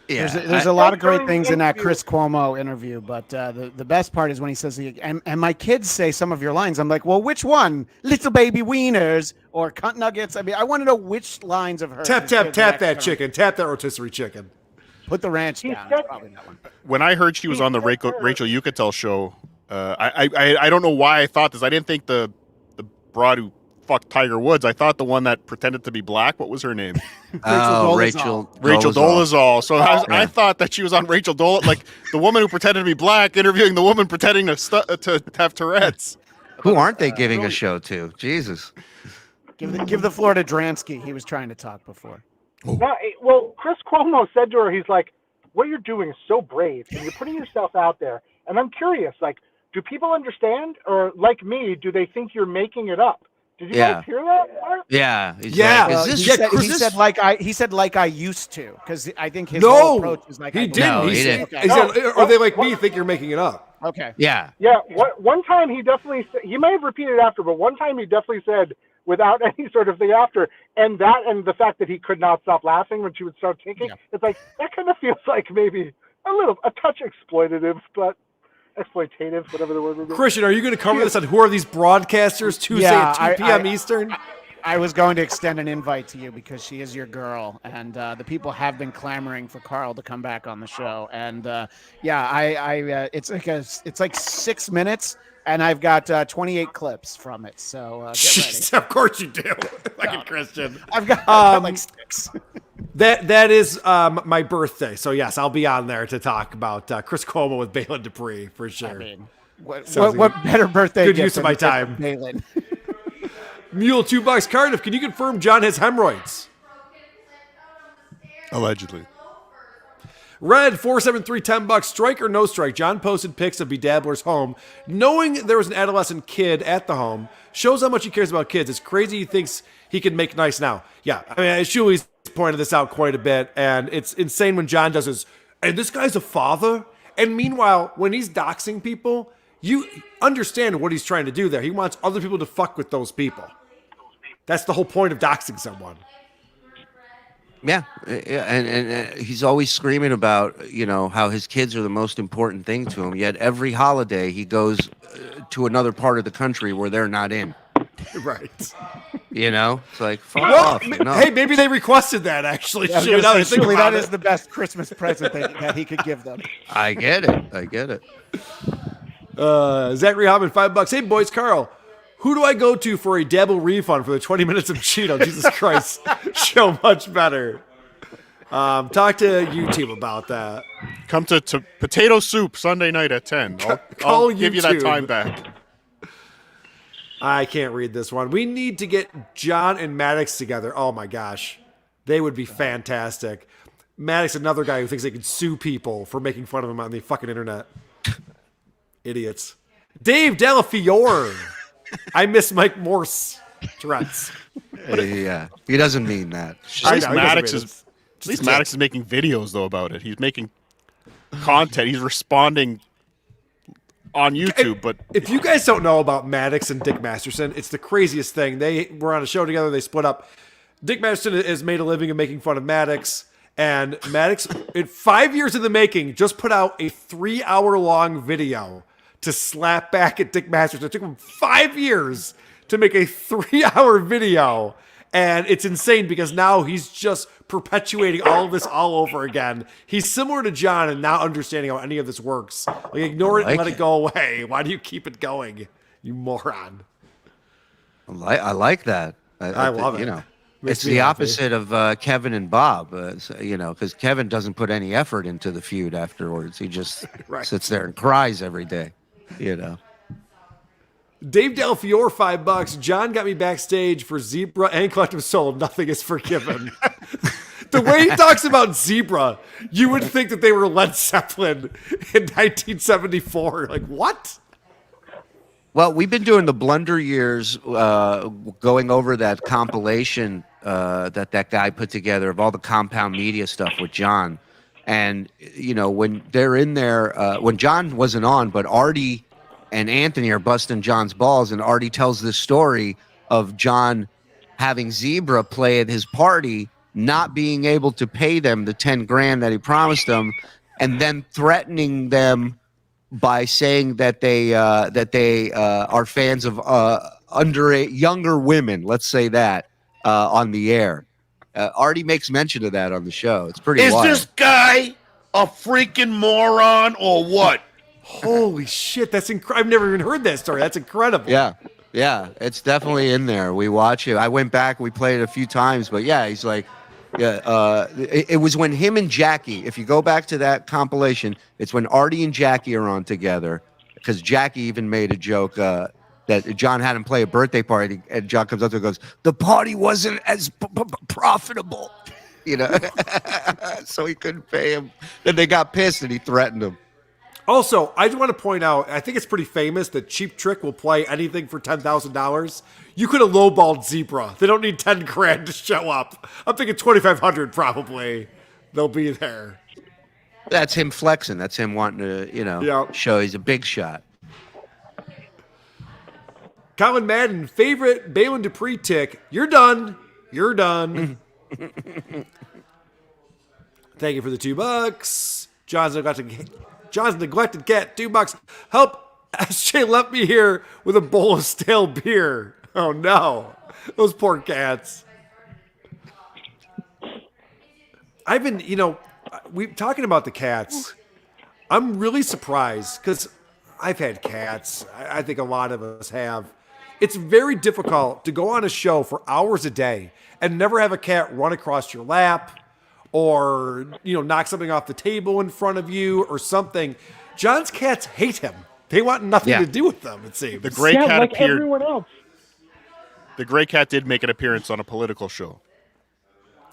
Yeah, there's a lot of great things in that Chris Cuomo interview, but the best part is when he says, and my kids say some of your lines. I'm like, well, which one? Little baby wieners or cunt nuggets? I mean, I want to know which lines of hers. Tap that chicken. Tap that rotisserie chicken. Put the ranch down. That's probably that one. When I heard she was on the Rachel Yucatel show, I don't know why I thought this. I didn't think the broad who fucked Tiger Woods. I thought the one that pretended to be black. What was her name? Rachel Dolezal. So I thought that she was on Rachel Dolezal, like the woman who pretended to be black, interviewing the woman pretending to have Tourette's. Who aren't they giving a show to? Jesus. Give the floor to Dransky. He was trying to talk before. No, well, Chris Cuomo said to her, he's like, "What you're doing is so brave, and you're putting yourself out there." And I'm curious, like, do people understand, or like me, do they think you're making it up? Did you guys hear that part? Yeah. Well, he said like I used to, because I think his whole approach is like he didn't. No, he didn't. He said, "Are they like me? Think you're making it up?" Okay. Yeah. Yeah. One time he definitely said, he may have repeated after, but one time he definitely said without any sort of thing after, and the fact that he could not stop laughing when she would start kicking, it's like that kind of feels like maybe a touch exploitative, but. Exploitative, whatever the word would be. Christian, are you going to cover this on Who Are These Broadcasters Tuesday at 2 p.m. Eastern? I was going to extend an invite to you because she is your girl, and the people have been clamoring for Karl to come back on the show. And it's like 6 minutes, and I've got 28 clips from it. So get ready. Of course you do, fucking Christian. I've got like 6. That is my birthday, so yes, I'll be on there to talk about Chris Cuomo with Balin Dupree for sure. I mean, what better birthday? Good use of my time. Balin. Mule $2. Cardiff, can you confirm John has hemorrhoids? Allegedly. Red 473 $10. Strike or no strike? John posted pics of Bedabbler's home, knowing there was an adolescent kid at the home. Shows how much he cares about kids. It's crazy he thinks he can make nice now. Yeah, I mean, Shuey's pointed this out quite a bit, and it's insane when John does his, and this guy's a father. And meanwhile, when he's doxing people, you understand what he's trying to do there. He wants other people to fuck with those people. That's the whole point of doxing someone. Yeah, and he's always screaming about, how his kids are the most important thing to him. Yet every holiday he goes to another part of the country where they're not in. Right. It's like, fuck off. No. Hey, maybe they requested that, actually. Surely that is the best Christmas present that he could give them. I get it. Zachary Hoffman, $5. Hey, boys, Karl. Who do I go to for a double refund for the 20 minutes of Cheeto? Jesus Christ. Show much better. Talk to YouTube about that. Come to Potato Soup Sunday night at 10. I'll give you that time back. I can't read this one. We need to get John and Maddox together. Oh, my gosh. They would be fantastic. Maddox, another guy who thinks they can sue people for making fun of him on the fucking internet. Idiots. Dave Delafiore. I miss Mike Morse. Tourette's. Yeah, he doesn't mean that. At least Maddox is making videos, though, about it. He's making content. He's responding on YouTube. But if you guys don't know about Maddox and Dick Masterson, it's the craziest thing. They were on a show together. They split up. Dick Masterson has made a living of making fun of Maddox. And Maddox, in 5 years in the making, just put out a 3-hour-long video to slap back at Dick Masters. It took him 5 years to make a 3-hour video. And it's insane because now he's just perpetuating all of this all over again. He's similar to John in not understanding how any of this works. Like, ignore it and let it go away. Why do you keep it going, you moron? I like that. I love it. You know, Makes it's me the happy. opposite of Kevin and Bob. You know, because Kevin doesn't put any effort into the feud afterwards. He just Right. sits there and cries every day. You know. Dave Del Fiore, $5. John got me backstage for Zebra and Collective Soul. Nothing is forgiven. The way he talks about Zebra, you would think that they were Led Zeppelin in 1974. Like, what? Well, we've been doing the Blunder Years, going over that compilation that guy put together of all the Compound Media stuff with John. And, you know, when they're in there, when John wasn't on, but Artie and Anthony are busting John's balls, and Artie tells this story of John having Zebra play at his party, not being able to pay them the 10 grand that he promised them, and then threatening them by saying that they are fans of younger women, let's say that, on the air. Artie makes mention of that on the show. It's pretty wild. Is this guy a freaking moron or what? Holy shit, that's incredible. I've never even heard that story. That's incredible. Yeah, it's definitely in there. We watch it. I went back, we played it a few times, but yeah, he's like, it was when him and Jackie, if you go back to that compilation, it's when Artie and Jackie are on together, because Jackie even made a joke that John had him play a birthday party, and John comes up to him and goes, the party wasn't as profitable, you know, so he couldn't pay him. Then they got pissed and he threatened him. Also, I just want to point out, I think it's pretty famous that Cheap Trick will play anything for $10,000. You could have lowballed Zebra. They don't need 10 grand to show up. I'm thinking 2,500 probably. They'll be there. That's him flexing. That's him wanting to, you know, show he's a big shot. Colin Madden, favorite Balin Dupree tick. You're done. You're done. Thank you for the $2. John's neglected cat, $2. Help SJ left me here with a bowl of stale beer. Oh no. Those poor cats. I've been, you know, we talking about the cats. I'm really surprised because I've had cats. I think a lot of us have. It's very difficult to go on a show for hours a day and never have a cat run across your lap or, you know, knock something off the table in front of you or something. John's cats hate him. They want nothing to do with them, it seems. The gray cat like appeared. everyone else. The gray cat did make an appearance on a political show.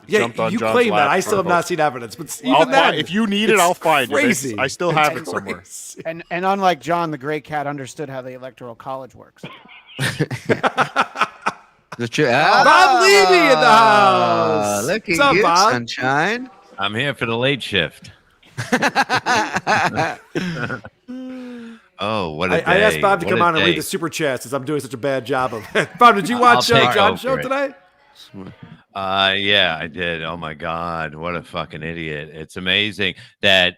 Jumped on you John's claim that. lap I for still a have not vote. seen evidence. But I'll even then, find, if you need it, it's I'll find crazy. it. I still have it somewhere. And unlike John, the gray cat understood how the Electoral College works. Bob Levy in the house. Look What's at up, you, Bob? sunshine. I'm here for the late shift. Oh, what a day. I asked Bob to What come a on and read day. the super chat since I'm doing such a bad job of it. Bob, did you watch take John's show over it. tonight? Yeah, I did. Oh my God, what a fucking idiot. It's amazing that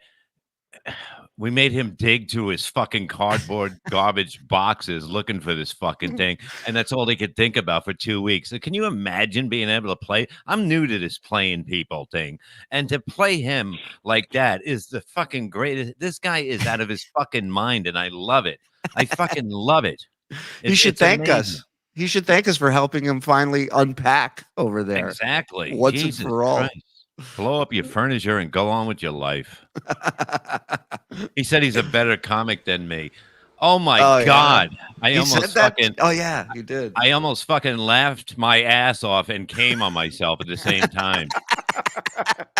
we made him dig to his fucking cardboard garbage boxes looking for this fucking thing. And that's all they could think about for 2 weeks. Can you imagine being able to play? I'm new to this playing people thing. And to play him like that is the fucking greatest. This guy is out of his fucking mind. And I love it. I fucking love it. You should It's thank amazing. us. You should thank us for helping him finally unpack over there. Exactly. Once Jesus and for all. Christ. Blow up your furniture and go on with your life. He said he's a better comic than me. Oh my God. I He almost said that? fucking Oh yeah, you did. I almost fucking laughed my ass off and came on myself at the same time.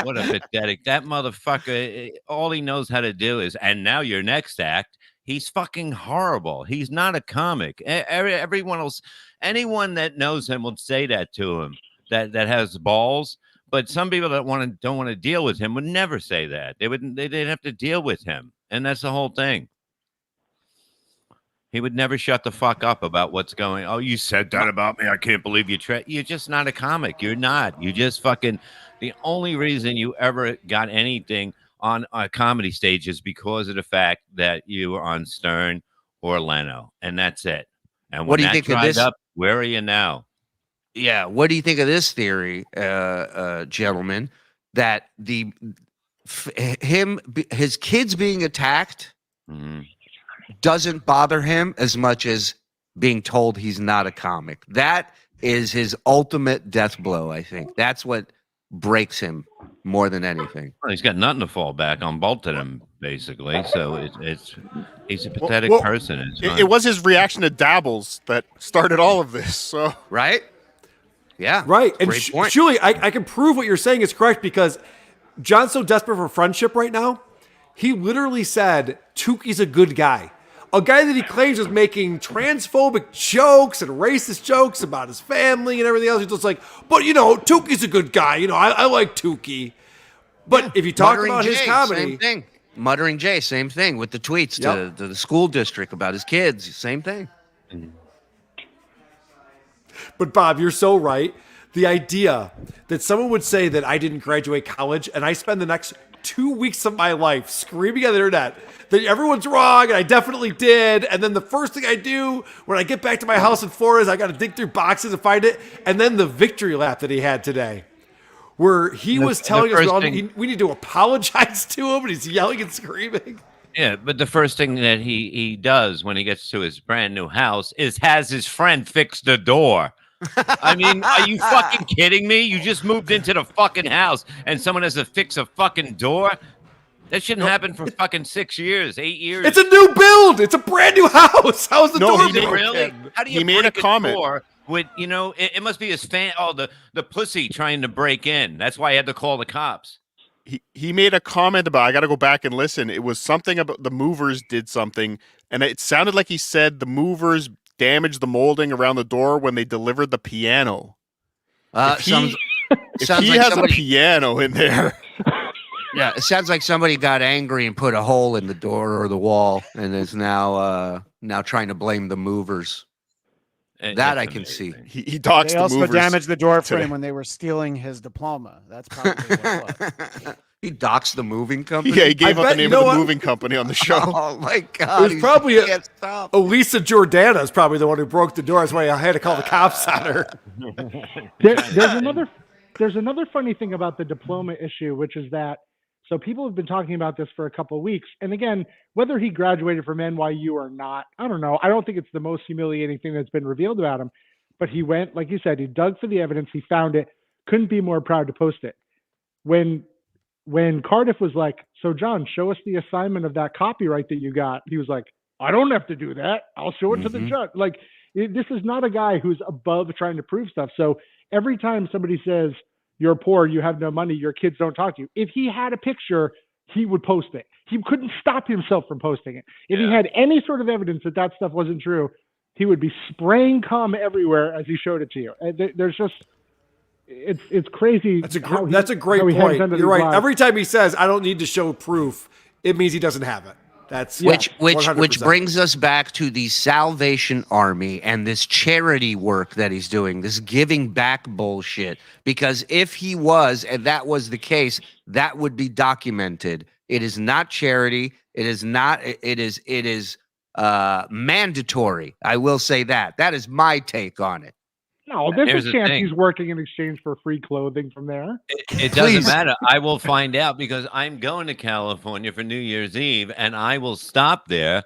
What a pathetic. That motherfucker, all he knows how to do is, and now your next act, he's fucking horrible. He's not a comic. Everyone else, anyone that knows him will say that to him, that has balls. But some people that don't want to deal with him would never say that. They'd have to deal with him. And that's the whole thing. He would never shut the fuck up about what's going. Oh, you said that about me. I can't believe you tried. You're just not a comic. You're not. You just fucking. The only reason you ever got anything on a comedy stage is because of the fact that you were on Stern Orlando, and that's it. And What when do you that think of dried this? up, where are you now? Yeah. What do you think of this theory, gentlemen? That his kids being attacked Mhm. doesn't bother him as much as being told he's not a comic. That is his ultimate death blow, I think. That's what breaks him more than anything. Well, he's got nothing to fall back on, bolted him basically. So he's a pathetic Well, person. it was his reaction to Dabbles that started all of this. So right, yeah, right. And great point. Julie, I can prove what you're saying is correct because John's so desperate for friendship right now. He literally said Tuki's a good guy. A guy that he claims is making transphobic jokes and racist jokes about his family and everything else. He's just like, but Tuki's a good guy. I like Tuki. But if you talk Muttering about his Jay, comedy, same thing. Muttering Jay, same thing with the tweets to the school district about his kids, same thing. But Bob, you're so right. The idea that someone would say that I didn't graduate college and I spend the next 2 weeks of my life screaming on the internet that everyone's wrong and I definitely did. And then the first thing I do when I get back to my house in Florida is I got to dig through boxes and find it. And then the victory lap that he had today, where he was telling us we need to apologize to him and he's yelling and screaming. Yeah, but the first thing that he does when he gets to his brand new house is has his friend fix the door. I mean, are you fucking kidding me? You just moved into the fucking house and someone has to fix a fucking door? That shouldn't happen for fucking 6 years, 8 years. It's a new build. It's a brand new house. How's the door broken? Really? How do you he made a comment. Door with, it must be his fan. Oh, the pussy trying to break in. That's why I had to call the cops. He made a comment about, I got to go back and listen. It was something about the movers did something. And it sounded like he said the movers damaged the molding around the door when they delivered the piano. If he has a piano in there. Yeah, it sounds like somebody got angry and put a hole in the door or the wall and is now trying to blame the movers. That I can see. He doxed They the also movers damaged the door frame today. when they were stealing his diploma. That's probably what it was. He doxed the moving company. Yeah, he gave out the name of the moving company on the show. Oh my god! It was probably Elisa Jordana is probably the one who broke the door. That's why I had to call the cops on her. There's another funny thing about the diploma issue, which is that so people have been talking about this for a couple of weeks. And again, whether he graduated from NYU or not, I don't know. I don't think it's the most humiliating thing that's been revealed about him. But he went, like you said, he dug for the evidence. He found it. Couldn't be more proud to post it. When Cardiff was like, so John, show us the assignment of that copyright that you got. He was like, I don't have to do that. I'll show it to the judge. Like, this is not a guy who's above trying to prove stuff. So every time somebody says, you're poor, you have no money, your kids don't talk to you. If he had a picture, he would post it. He couldn't stop himself from posting it. If he had any sort of evidence that that stuff wasn't true, he would be spraying cum everywhere as he showed it to you. There's just, it's crazy. That's a great point. You're right. Lives. Every time he says, I don't need to show proof, it means he doesn't have it. That's which 100%. brings us back to the Salvation Army and this charity work that he's doing, this giving back bullshit. Because if he was, and that was the case, that would be documented. It is not charity. It is not. It is mandatory. I will say that. That is my take on it. No, there's Here's a the chance thing. he's working in exchange for free clothing from there. It doesn't matter. I will find out because I'm going to California for New Year's Eve, and I will stop there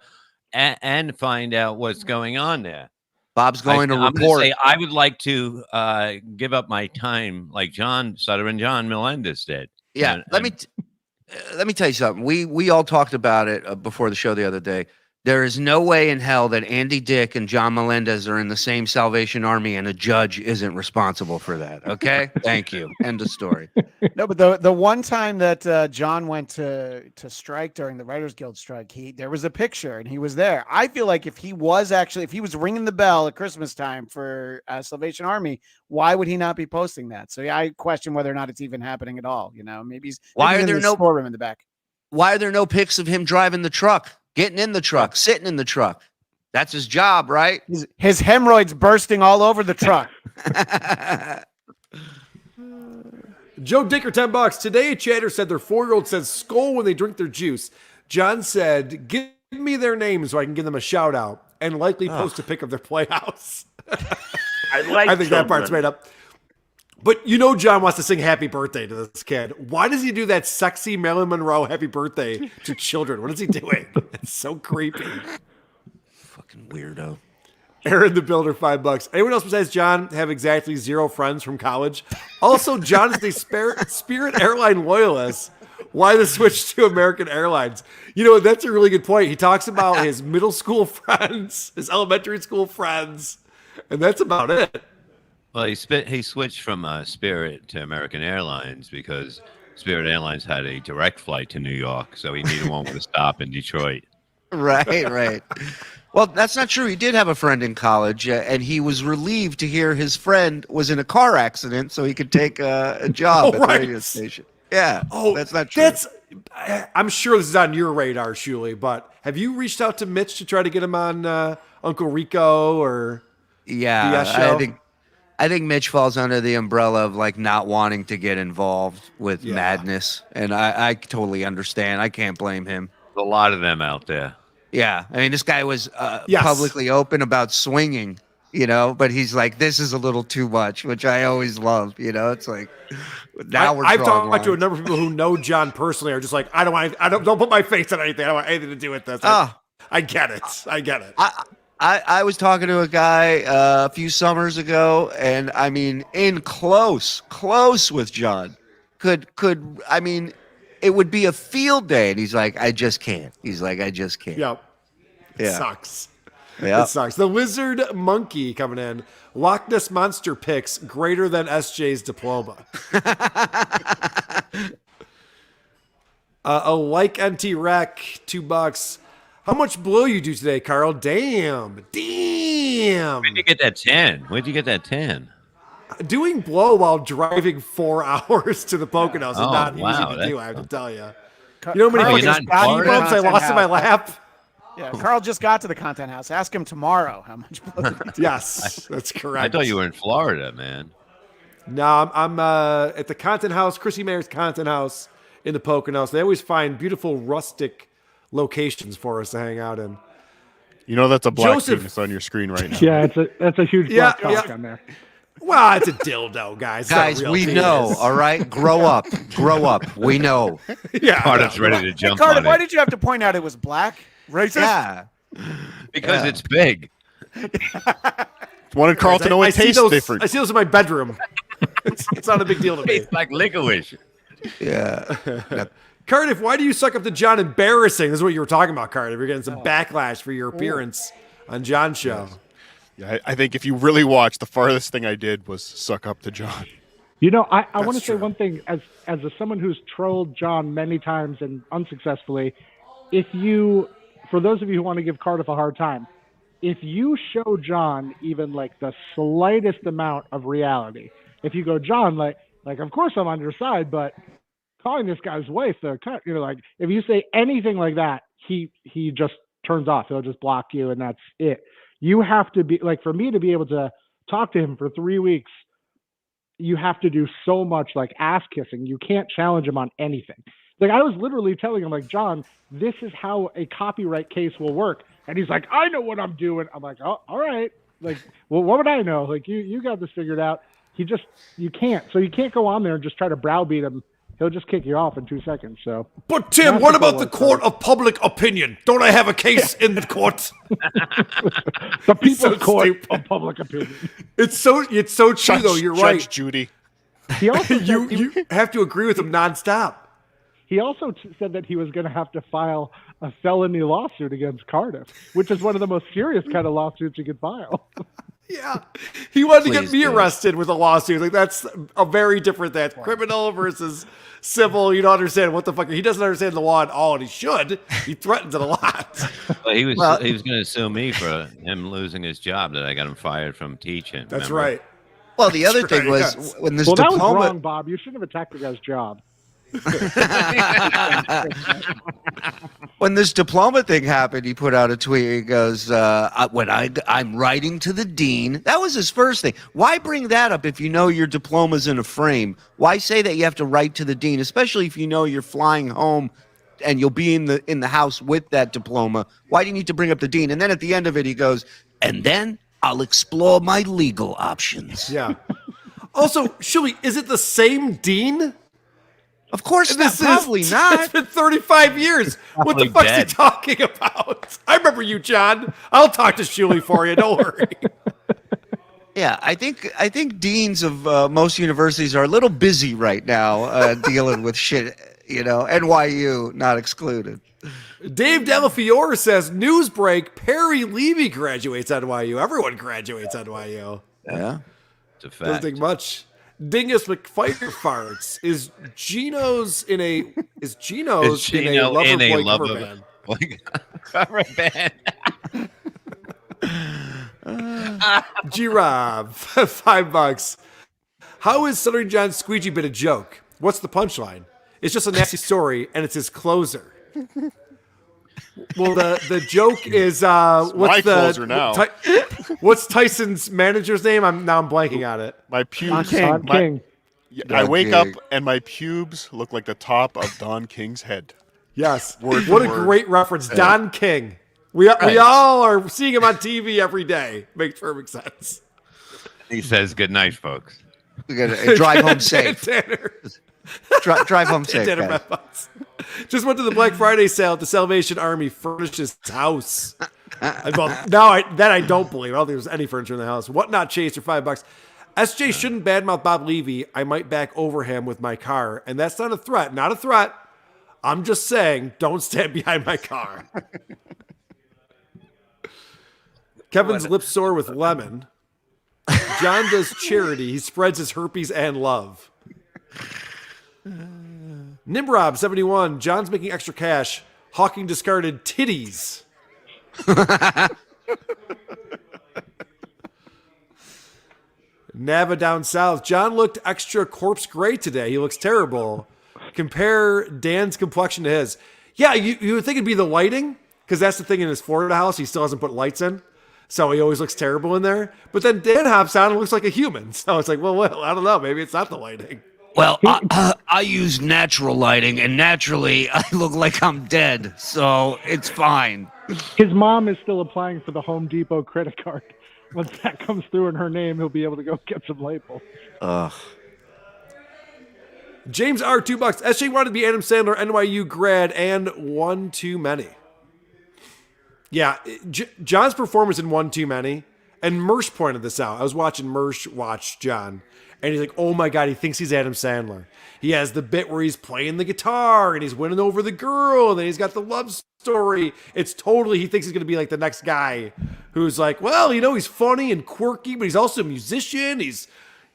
and find out what's going on there. Bob's going to I'm gonna report. say I would like to give up my time like John Sutter and John Melendez did. Yeah, let me tell you something. We all talked about it before the show the other day. There is no way in hell that Andy Dick and John Melendez are in the same Salvation Army and a judge isn't responsible for that. Okay? Thank you. End of story. No, but the one time that John went to strike during the Writers Guild strike, there was a picture and he was there. I feel like if he was ringing the bell at Christmas time for Salvation Army, why would he not be posting that? So yeah, I question whether or not it's even happening at all. Maybe he's in the storeroom in the back. Why are there no pics of him driving the truck? Getting in the truck, sitting in the truck. That's his job, right? His hemorrhoids bursting all over the truck. Joe Dicker, $10. Today, a chatter said their 4-year-old says skull when they drink their juice. John said, give me their names so I can give them a shout out and likely post a pic of their playhouse. I think that part's made up. But John wants to sing happy birthday to this kid. Why does he do that sexy Marilyn Monroe happy birthday to children? What is he doing? It's so creepy. Fucking weirdo. Aaron the Builder, $5. Anyone else besides John have exactly 0 friends from college? Also, John is a Spirit Airline loyalist. Why the switch to American Airlines? That's a really good point. He talks about his middle school friends, his elementary school friends, and that's about it. Well, he switched from Spirit to American Airlines because Spirit Airlines had a direct flight to New York, so he needed one with a stop in Detroit. Right. Well, that's not true. He did have a friend in college, and he was relieved to hear his friend was in a car accident so he could take a job at the radio station. Yeah. Oh, that's not true. I'm sure this is on your radar, Shuli, but have you reached out to Mitch to try to get him on Uncle Rico or yeah, BS show? I think Mitch falls under the umbrella of like not wanting to get involved with madness, and I totally understand. I can't blame him. A lot of them out there. Yeah, I mean, this guy was publicly open about swinging, but he's like, this is a little too much, which I always love. It's like now I've talked to a number of people who know John personally are just like, don't put my face on anything. I don't want anything to do with this. I get it. I was talking to a guy a few summers ago, and I mean, in close with John, I mean, it would be a field day, and he's like, I just can't. Yep. It sucks. Yeah. It sucks. The Lizard Monkey coming in. Loch Ness Monster picks greater than SJ's diploma. A like NT Rec, $2. How much blow you do today, Karl? Damn. Where'd you get that 10? Doing blow while driving 4 hours to the Poconos is not easy to do, I have to tell you. You know how many fucking speed bumps I lost in my lap? Yeah, Karl just got to the content house. Ask him tomorrow how much blow. Yes, that's correct. I thought you were in Florida, man. No, I'm at the content house, Chrissie Mayr's content house in the Poconos. They always find beautiful rustic locations for us to hang out in. That's a black Joseph. penis on your screen right now. Yeah, that's a huge black cock on there. Well, it's a dildo, guys. Guys, we know, all right? Grow up. We know. Yeah. Cardiff's ready to jump Cardiff, on why it. did you have to point out it was black? Racist? Yeah. Because it's big. Wanted Carl to know it tastes different. I see those in my bedroom. It's not a big deal to me. It's like licorice. Yeah. Cardiff, why do you suck up to John? Embarrassing. This is what you were talking about, Cardiff. You're getting some backlash for your appearance on John's show. Yeah, I think if you really watch, the farthest thing I did was suck up to John. I want to say one thing as someone who's trolled John many times and unsuccessfully. For those of you who want to give Cardiff a hard time, if you show John even like the slightest amount of reality, if you go, John, like of course I'm on your side, but calling this guy's wife like if you say anything like that, he just turns off. He'll just block you, and that's it. You have to be like, for me to be able to talk to him for 3 weeks, you have to do so much like ass kissing. You can't challenge him on anything. Like I was literally telling him like, John, this is how a copyright case will work. And he's like, I know what I'm doing. I'm like, oh, all right. Like, well, what would I know? Like you got this figured out. You can't. So you can't go on there and just try to browbeat him. He'll just kick you off in 2 seconds. So, but Tim, what about the court of public opinion? Don't I have a case in the court? The people's court of public opinion. It's so true though. You're right, Judge Judy. He also you have to agree with him nonstop. He also said that he was going to have to file a felony lawsuit against Cardiff, which is one of the most serious kind of lawsuits you could file. Yeah, he wanted to get me arrested with a lawsuit. Like that's a very different thing. Criminal versus civil. You don't understand what the fuck. He doesn't understand the law at all, and he should. He threatens it a lot. Well, he was going to sue me for him losing his job that I got him fired from teaching. That's remember? right. Well, the other thing was when this that diploma. was wrong, Bob. You shouldn't have attacked the guy's job. When this diploma thing happened, he put out a tweet. He goes, when I'm writing to the dean. That was his first thing. Why bring that up if you know your diploma's in a frame? Why say that you have to write to the dean, especially if you know you're flying home and you'll be in the house with that diploma. Why do you need to bring up the dean? And then at the end of it, he goes, and then I'll explore my legal options. Yeah. Also, Shuli, is it the same dean? Of course not. Probably not. It's been 35 years. What the fuck's he talking about? I remember you, John. I'll talk to Shuli for you. Don't worry. Yeah, I think deans of most universities are a little busy right now dealing with shit. NYU not excluded. Dave Delafiore says, news break, Perry Levy graduates NYU. Everyone graduates NYU. Yeah. It's a fact. Doesn't think much. Dingus McFire farts. Is Geno's in a Lover Boy cover band? G-Rob, $5. How is Stuttering John's squeegee bit a joke? What's the punchline? It's just a nasty story, and it's his closer. Well, the joke is what's the closer now? What's Tyson's manager's name? I'm blanking on it. My pubes. Don King. I wake up and my pubes look like the top of Don King's head. Yes. Word what for a word. great reference, Don King. We all are seeing him on TV every day. Makes perfect sense. He says, "Good night, folks." We gotta drive home safe. Tanner. Drive home safe. Tanner just went to the Black Friday sale at the Salvation Army furnished his house. Well, now I don't believe. I don't think there's any furniture in the house. Whatnot Chase for $5. SJ shouldn't badmouth Bob Levy. I might back over him with my car, and that's not a threat. Not a threat. I'm just saying, don't stand behind my car. Kevin's lips sore with lemon. John does charity. He spreads his herpes and love. Nimrob 71. John's making extra cash. Hawking discarded titties. Nava down south. John looked extra corpse gray today. He looks terrible. Compare Dan's complexion to his. Yeah, you would think it'd be the lighting, because that's the thing in his Florida house. He still hasn't put lights in. So he always looks terrible in there. But then Dan hops out and looks like a human. So it's like, well, I don't know. Maybe it's not the lighting. Well, I use natural lighting, and naturally I look like I'm dead, so it's fine. His mom is still applying for the Home Depot credit card. Once that comes through in her name, he'll be able to go get some labels. James R. $2. SJ wanted to be Adam Sandler, NYU grad, and one too many. Yeah, John's performance in One Too Many, and Mersh pointed this out. I was watching Mersh watch John, and he's like, oh my God, he thinks he's Adam Sandler. He has the bit where he's playing the guitar, and he's winning over the girl, and then he's got the love story. It's totally, he thinks he's going to be like the next guy who's like, well, he's funny and quirky, but he's also a musician. He's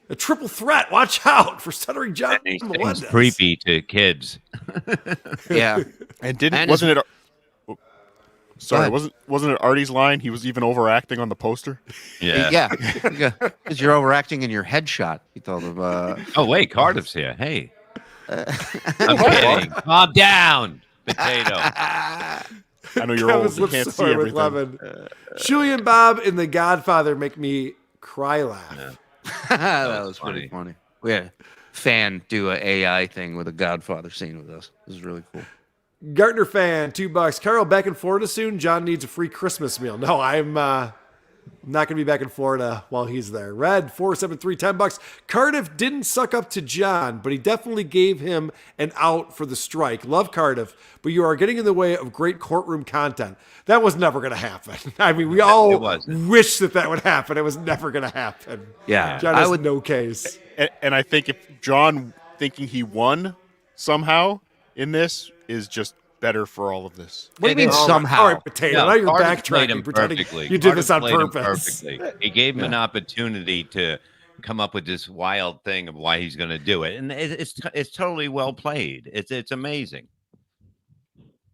a triple threat. Watch out for Stuttering John. He's creepy to kids. Yeah. And wasn't it... Sorry, wasn't it Artie's line? He was even overacting on the poster. Yeah. Because you're overacting in your headshot. He told him. Oh wait, Cardiff's here. Hey, I'm kidding. Calm down, potato. I know you're old. You can't see everything. Shuey and Bob in The Godfather make me cry laugh. Yeah. That was pretty funny. We had a fan do an AI thing with a Godfather scene with us. It was really cool. Gartner fan, $2. Karl, back in Florida soon? John needs a free Christmas meal. No, I'm not going to be back in Florida while he's there. Red, 473, $10. Cardiff didn't suck up to John, but he definitely gave him an out for the strike. Love Cardiff, but you are getting in the way of great courtroom content. That was never going to happen. I mean, we all wish that would happen. It was never going to happen. Yeah. John has no case. And I think if John thinking he won somehow in this is just better for all of this. What do you mean somehow? All right, potato. Now you're backtracking, pretending you did this on purpose. He gave him an opportunity to come up with this wild thing of why he's going to do it, and it's totally well played. It's amazing.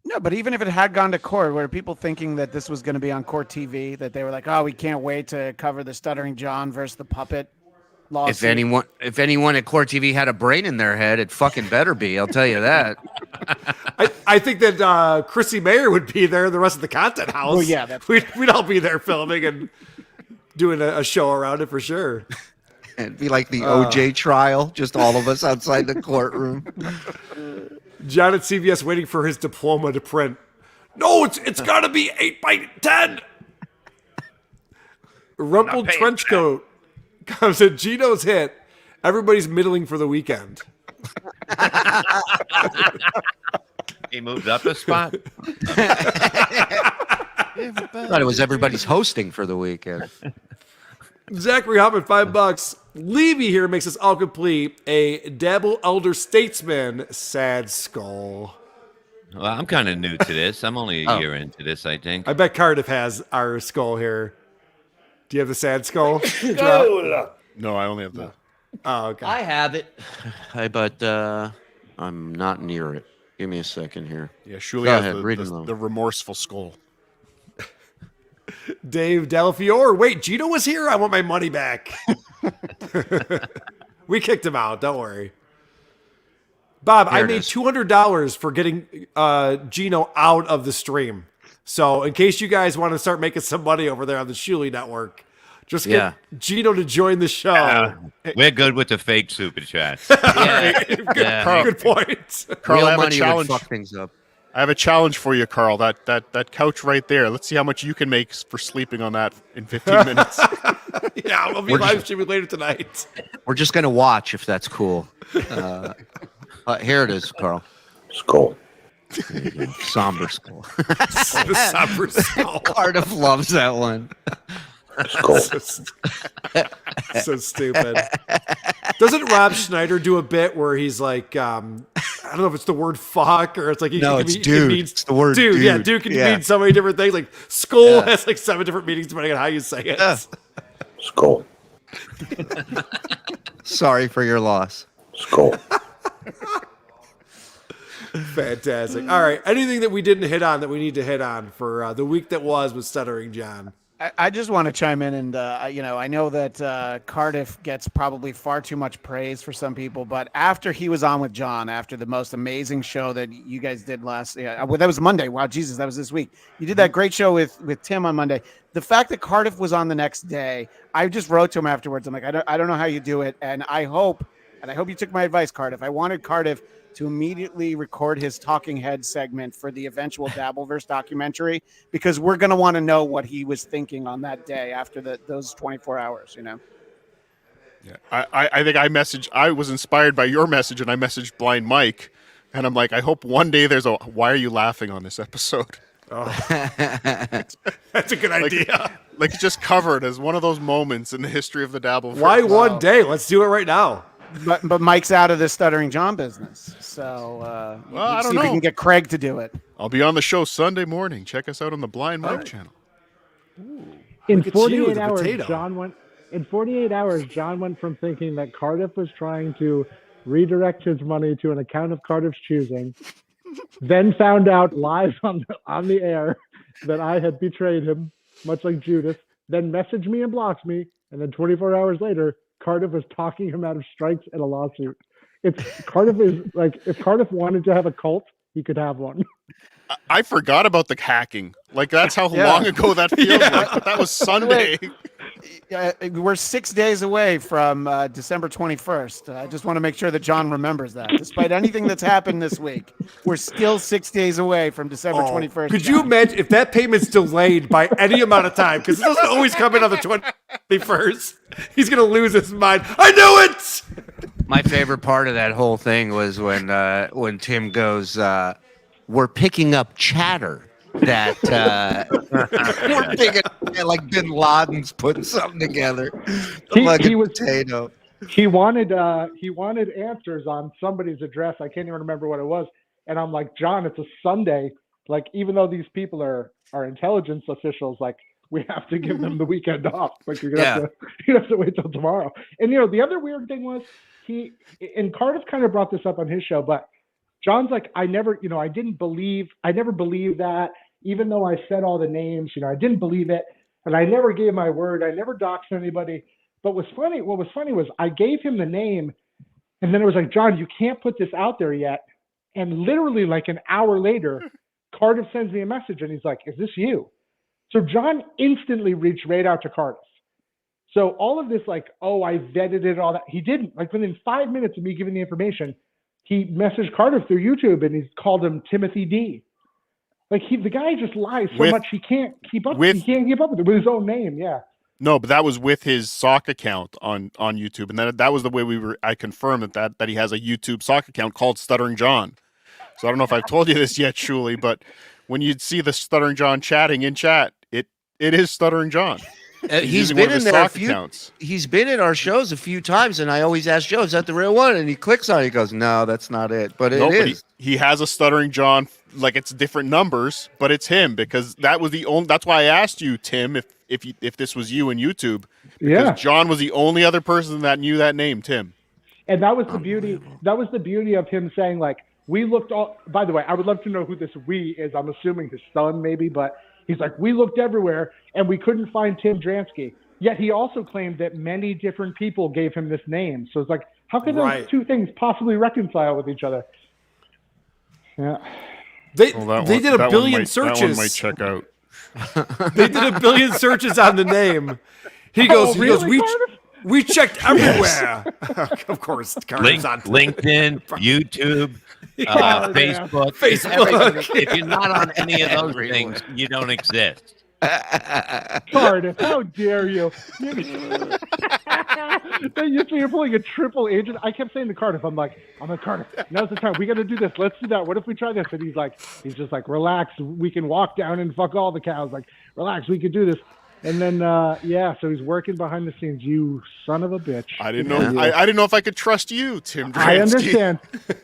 No, but even if it had gone to court, were people thinking that this was going to be on court TV, that they were like, oh, we can't wait to cover the Stuttering John versus the puppet lawsuit? If anyone at court TV had a brain in their head, it fucking better be. I'll tell you that. I think that Chrissie Mayr would be there, the rest of the content house. Well, yeah, we'd all be there filming and doing a show around it for sure. It'd be like the OJ trial, just all of us outside the courtroom. John at CVS waiting for his diploma to print. No, it's got to be 8x10. Rumpled trench coat comes at Gino's hit. Everybody's middling for the weekend. He moved up a spot. Thought it was everybody's hosting for the weekend. Zachary Hoffman, $5. Levy here makes us all complete. A Dabble Elder Statesman, sad skull. Well, I'm kind of new to this. I'm only a year into this, I think. I bet Cardiff has our skull here. Do you have the sad skull? No, I only have the. Oh, okay. I have it. But I'm not near it. Give me a second here. Yeah, Shuli Go has ahead, read them the remorseful skull. Dave Delafiore. Wait, Gino was here? I want my money back. We kicked him out. Don't worry. Bob, I made $200 for getting Gino out of the stream. So in case you guys want to start making some money over there on the Shuli Network, just get Gino to join the show. We're good with the fake super chats. Good point. Carl, I have money a challenge. would fuck things up. I have a challenge for you, Carl. That couch right there. Let's see how much you can make for sleeping on that in 15 minutes. Yeah, we'll be live streaming later tonight. We're just going to watch if that's cool. Here it is, Carl. Skull. Somber skull. The somber skull. Cardiff loves that one. Skull. So stupid. Doesn't Rob Schneider do a bit where he's like, I don't know if it's the word fuck or it's like it's dude. It's the word dude. Yeah, dude can mean so many different things. Like skull has like 7 different meanings depending on how you say it. Skull. Sorry for your loss. Skull. Fantastic. All right. Anything that we didn't hit on that we need to hit on for the week that was with Stuttering John? I just want to chime in and, I know that Cardiff gets probably far too much praise for some people, but after he was on with John, after the most amazing show that you guys did that was Monday. Wow, Jesus, that was this week. You did that great show with Tim on Monday. The fact that Cardiff was on the next day, I just wrote to him afterwards. I'm like, I don't know how you do it. And I hope you took my advice, Cardiff. I wanted Cardiff to immediately record his talking head segment for the eventual Dabbleverse documentary, because we're going to want to know what he was thinking on that day after those 24 hours, Yeah, I think I was inspired by your message, and I messaged Blind Mike, and I'm like, I hope one day there's why are you laughing on this episode? Oh. That's a good idea. Like just covered as one of those moments in the history of the Dabbleverse. Why one day? Let's do it right now. But Mike's out of the Stuttering John business, so I don't see know. if we can get Craig to do it. I'll be on the show Sunday morning. Check us out on the Blind Mike channel. In Look at 48 you, the hours, potato. John went from thinking that Cardiff was trying to redirect his money to an account of Cardiff's choosing, then found out live on the air that I had betrayed him, much like Judas, then messaged me and blocked me, and then 24 hours later, Cardiff was talking him out of strikes and a lawsuit. Cardiff is like, if Cardiff wanted to have a cult, he could have one. I forgot about the hacking. Like that's how long ago that feels like. But that was Sunday. We're 6 days away from December 21st. I just want to make sure that John remembers that. Despite anything that's happened this week, we're still 6 days away from December 21st. Could you imagine if that payment's delayed by any amount of time? Because it doesn't always come in on the 21st. He's going to lose his mind. I knew it! My favorite part of that whole thing was when Tim goes, we're picking up chatter that we're picking like Bin Laden's putting something together. He wanted answers on somebody's address. I can't even remember what it was. And I'm like, John, it's a Sunday. Like, even though these people are intelligence officials, like, we have to give them the weekend off. Like, you have to wait till tomorrow. And the other weird thing was Cardiff kind of brought this up on his show, but John's like, I never believed that, even though I said all the names, I didn't believe it. And I never gave my word. I never doxed anybody. But what was funny was I gave him the name, and then it was like, John, you can't put this out there yet. And literally like an hour later, Cardiff sends me a message and he's like, is this you? So John instantly reached right out to Cardiff. So all of this, like, oh, I vetted it, all that, he didn't. Like within 5 minutes of me giving the information, he messaged Cardiff through YouTube and he's called him Timothy D. Like the guy just lies so much he can't keep up. He can't keep up with it with his own name. Yeah. No, but that was with his sock account on YouTube, and that was the way I confirmed that he has a YouTube sock account called Stuttering John. So I don't know if I've told you this yet, Shuli, but when you see the Stuttering John chatting in chat, it is Stuttering John. He's been in there He's been in our shows a few times, and I always ask Joe, "Is that the real one?" And he clicks on it. He goes, "No, that's not it." But it is. But he has a Stuttering John, like it's different numbers, but it's him because that was the only. That's why I asked you, Tim, if this was you in YouTube. Because John was the only other person that knew that name, Tim. And that was the beauty. That was the beauty of him saying, like, we looked all. By the way, I would love to know who this "we" is. I'm assuming his son, maybe, but. He's like, we looked everywhere, and we couldn't find Tim Dransky. Yet he also claimed that many different people gave him this name. So it's like, how can those two things possibly reconcile with each other? Yeah. They did a billion searches. That one might check out. They did a billion searches on the name. He goes, we checked everywhere. Of course, LinkedIn, YouTube, Facebook. If you're not on any of those things, you don't exist. Cardiff, how dare you? You're pulling a triple agent. I kept saying to Cardiff, I'm like, Cardiff, now's the time. We got to do this. Let's do that. What if we try this? And he's just like, relax. We can walk down and fuck all the cows. Like, relax. We could do this. And then, so he's working behind the scenes. You son of a bitch. I didn't know. I didn't know if I could trust you, Tim Dransky.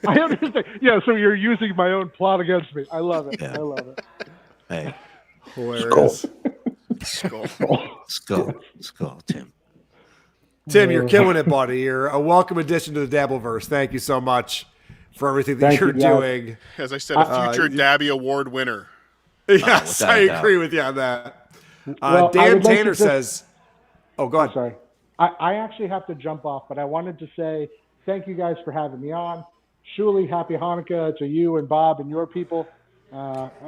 I understand. Yeah, so you're using my own plot against me. I love it. Yeah. I love it. Hey. Hilarious. Skull, Tim. Tim, you're killing it, buddy. You're a welcome addition to the Dabbleverse. Thank you so much for everything that you're doing. As I said, a future Dabby Award winner. Yes, I agree with you on that. Dan Tanner says, go ahead. Sorry. I actually have to jump off, but I wanted to say thank you guys for having me on. Shuli, happy Hanukkah to you and Bob and your people.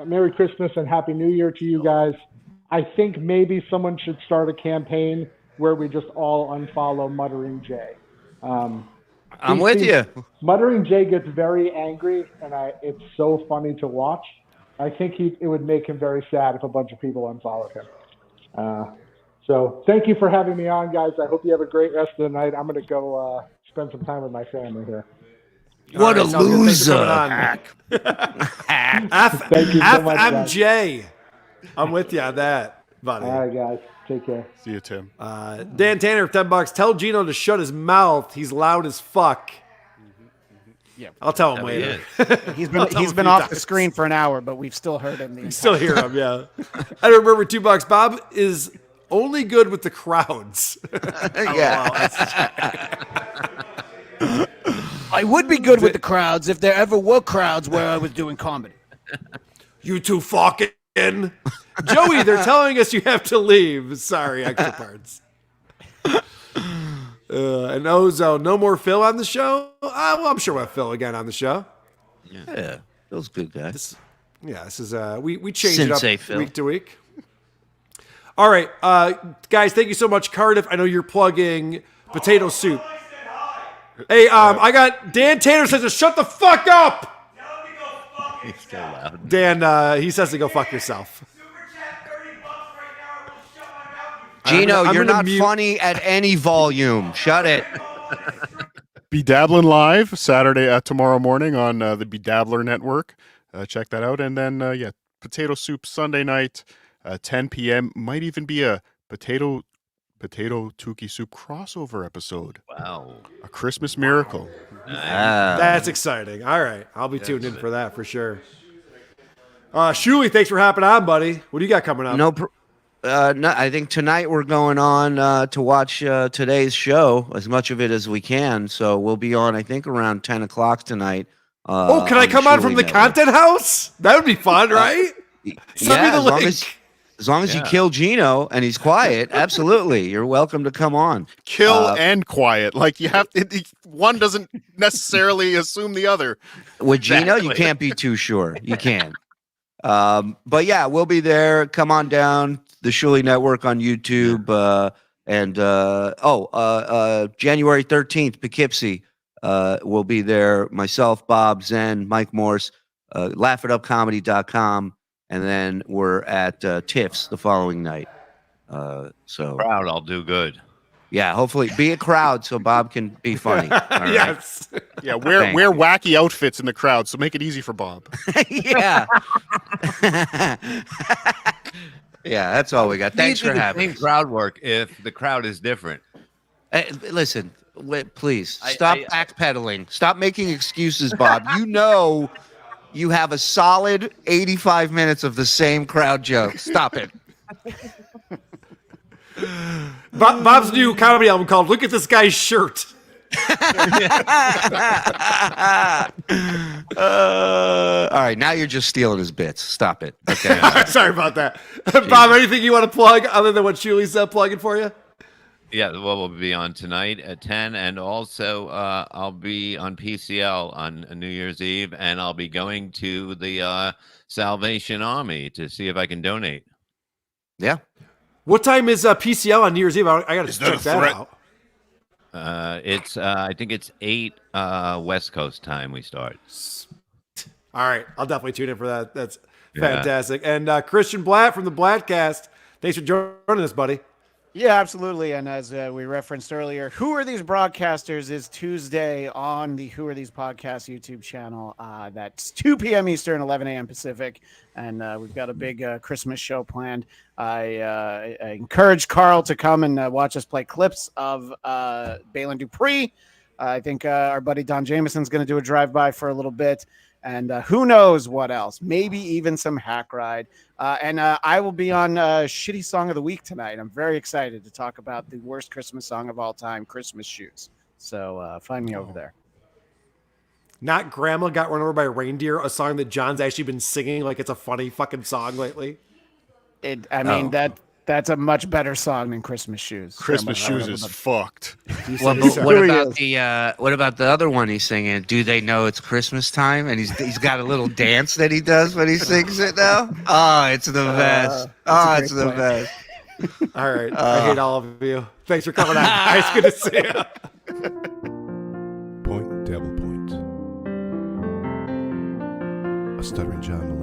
Merry Christmas and Happy New Year to you guys. I think maybe someone should start a campaign where we just all unfollow Muttering Jay. I'm with you. Muttering Jay gets very angry, and it's so funny to watch. I think it would make him very sad if a bunch of people unfollowed him. So thank you for having me on, guys. I hope you have a great rest of the night. I'm going to go spend some time with my family here. What a loser. Thank you so much, guys. FMJ. I'm with you on that, buddy. All right, guys. Take care. See you, Tim. Dan Tanner, $10. Tell Gino to shut his mouth. He's loud as fuck. Yeah, I'll tell him later. He's been off the screen for an hour, but we've still heard him. We still hear him, yeah. I remember $2. Bob is only good with the crowds. I would be good with the crowds if there ever were crowds where I was doing comedy. You two fucking Joey, they're telling us you have to leave. Sorry, extra parts. And Ozone, no more Phil on the show? Well, I'm sure we'll have Phil again on the show. Yeah, Phil's a good guy. This is we change it up Phil. week to week. All right, guys, thank you so much, Cardiff. I know you're plugging potato soup. Hey, I got Dan Tanner says to shut the fuck up. He's so loud. Dan, he says to go fuck yourself. Gino, you're not funny at any volume. Shut it. Bedabbling live Saturday tomorrow morning on the Bedabbler Network. Check that out. And then, Potato Soup Sunday night, 10 p.m. Might even be a potato Tukey Soup crossover episode. Wow. A Christmas miracle. That's exciting. All right. I'll be tuned in for that for sure. Shuli, thanks for hopping on, buddy. What do you got coming up? No, I think tonight we're going on to watch today's show, as much of it as we can. So we'll be on, I think, around 10 o'clock tonight. Can I come on from the content house? That would be fun, right? Send me the link. As long as you kill Gino and he's quiet, absolutely, you're welcome to come on. Kill and quiet, like you have. One doesn't necessarily assume the other. With Gino, you can't be too sure. You can't. But yeah, we'll be there. Come on down the Shuli Network on YouTube. And January 13th, Poughkeepsie. will be there. Myself, Bob, Zen, Mike Morse, laughitupcomedy.com, and then we're at Tiff's the following night. So Crowd, I'll do good. yeah, hopefully be a crowd so Bob can be funny. All right? Yes. Yeah, wear wacky outfits in the crowd, so make it easy for Bob. Yeah. Yeah, that's all we got. Thanks for having us. Crowd work if the crowd is different. Listen, please stop backpedaling. Stop making excuses, Bob. You know you have a solid 85 minutes of the same crowd joke. Stop it. Bob's new comedy album called "Look at This Guy's Shirt." All right, now you're just stealing his bits. Stop it. Okay. Sorry about that. Bob, anything you want to plug other than what Shuli's plugging for you? Yeah, well, we'll be on tonight at 10, and also I'll be on PCL on New Year's Eve, and I'll be going to the Salvation Army to see if I can donate. Yeah. What time is PCL on New Year's Eve? I got to check that out. It's I think it's 8 West Coast time we start. All right, I'll definitely tune in for that. That's fantastic. And Christian Blatt from the Blattcast, thanks for joining us, buddy. Yeah, absolutely. And as we referenced earlier, Who Are These Broadcasters is Tuesday on the Who Are These Podcasts YouTube channel. That's 2 p.m. Eastern, 11 a.m. Pacific. And we've got a big Christmas show planned. I encourage Karl to come and watch us play clips of Balin Dupree. I think our buddy Don Jameson's going to do a drive-by for a little bit. And who knows what else? Maybe even some Hack Ride. And I will be on Shitty Song of the Week tonight. I'm very excited to talk about the worst Christmas song of all time, Christmas Shoes. So find me over there. Not Grandma Got Run Over by a Reindeer, a song that John's actually been singing like it's a funny fucking song lately. That's a much better song than Christmas Shoes. Christmas Shoes is fucked. Well, but what about the other one he's singing? Do they know it's Christmas time? And he's got a little dance that he does when he sings it now. Oh, it's the best. It's the best. All right, I hate all of you. Thanks for coming on, guys. Good to see you. Point, double point. A stuttering John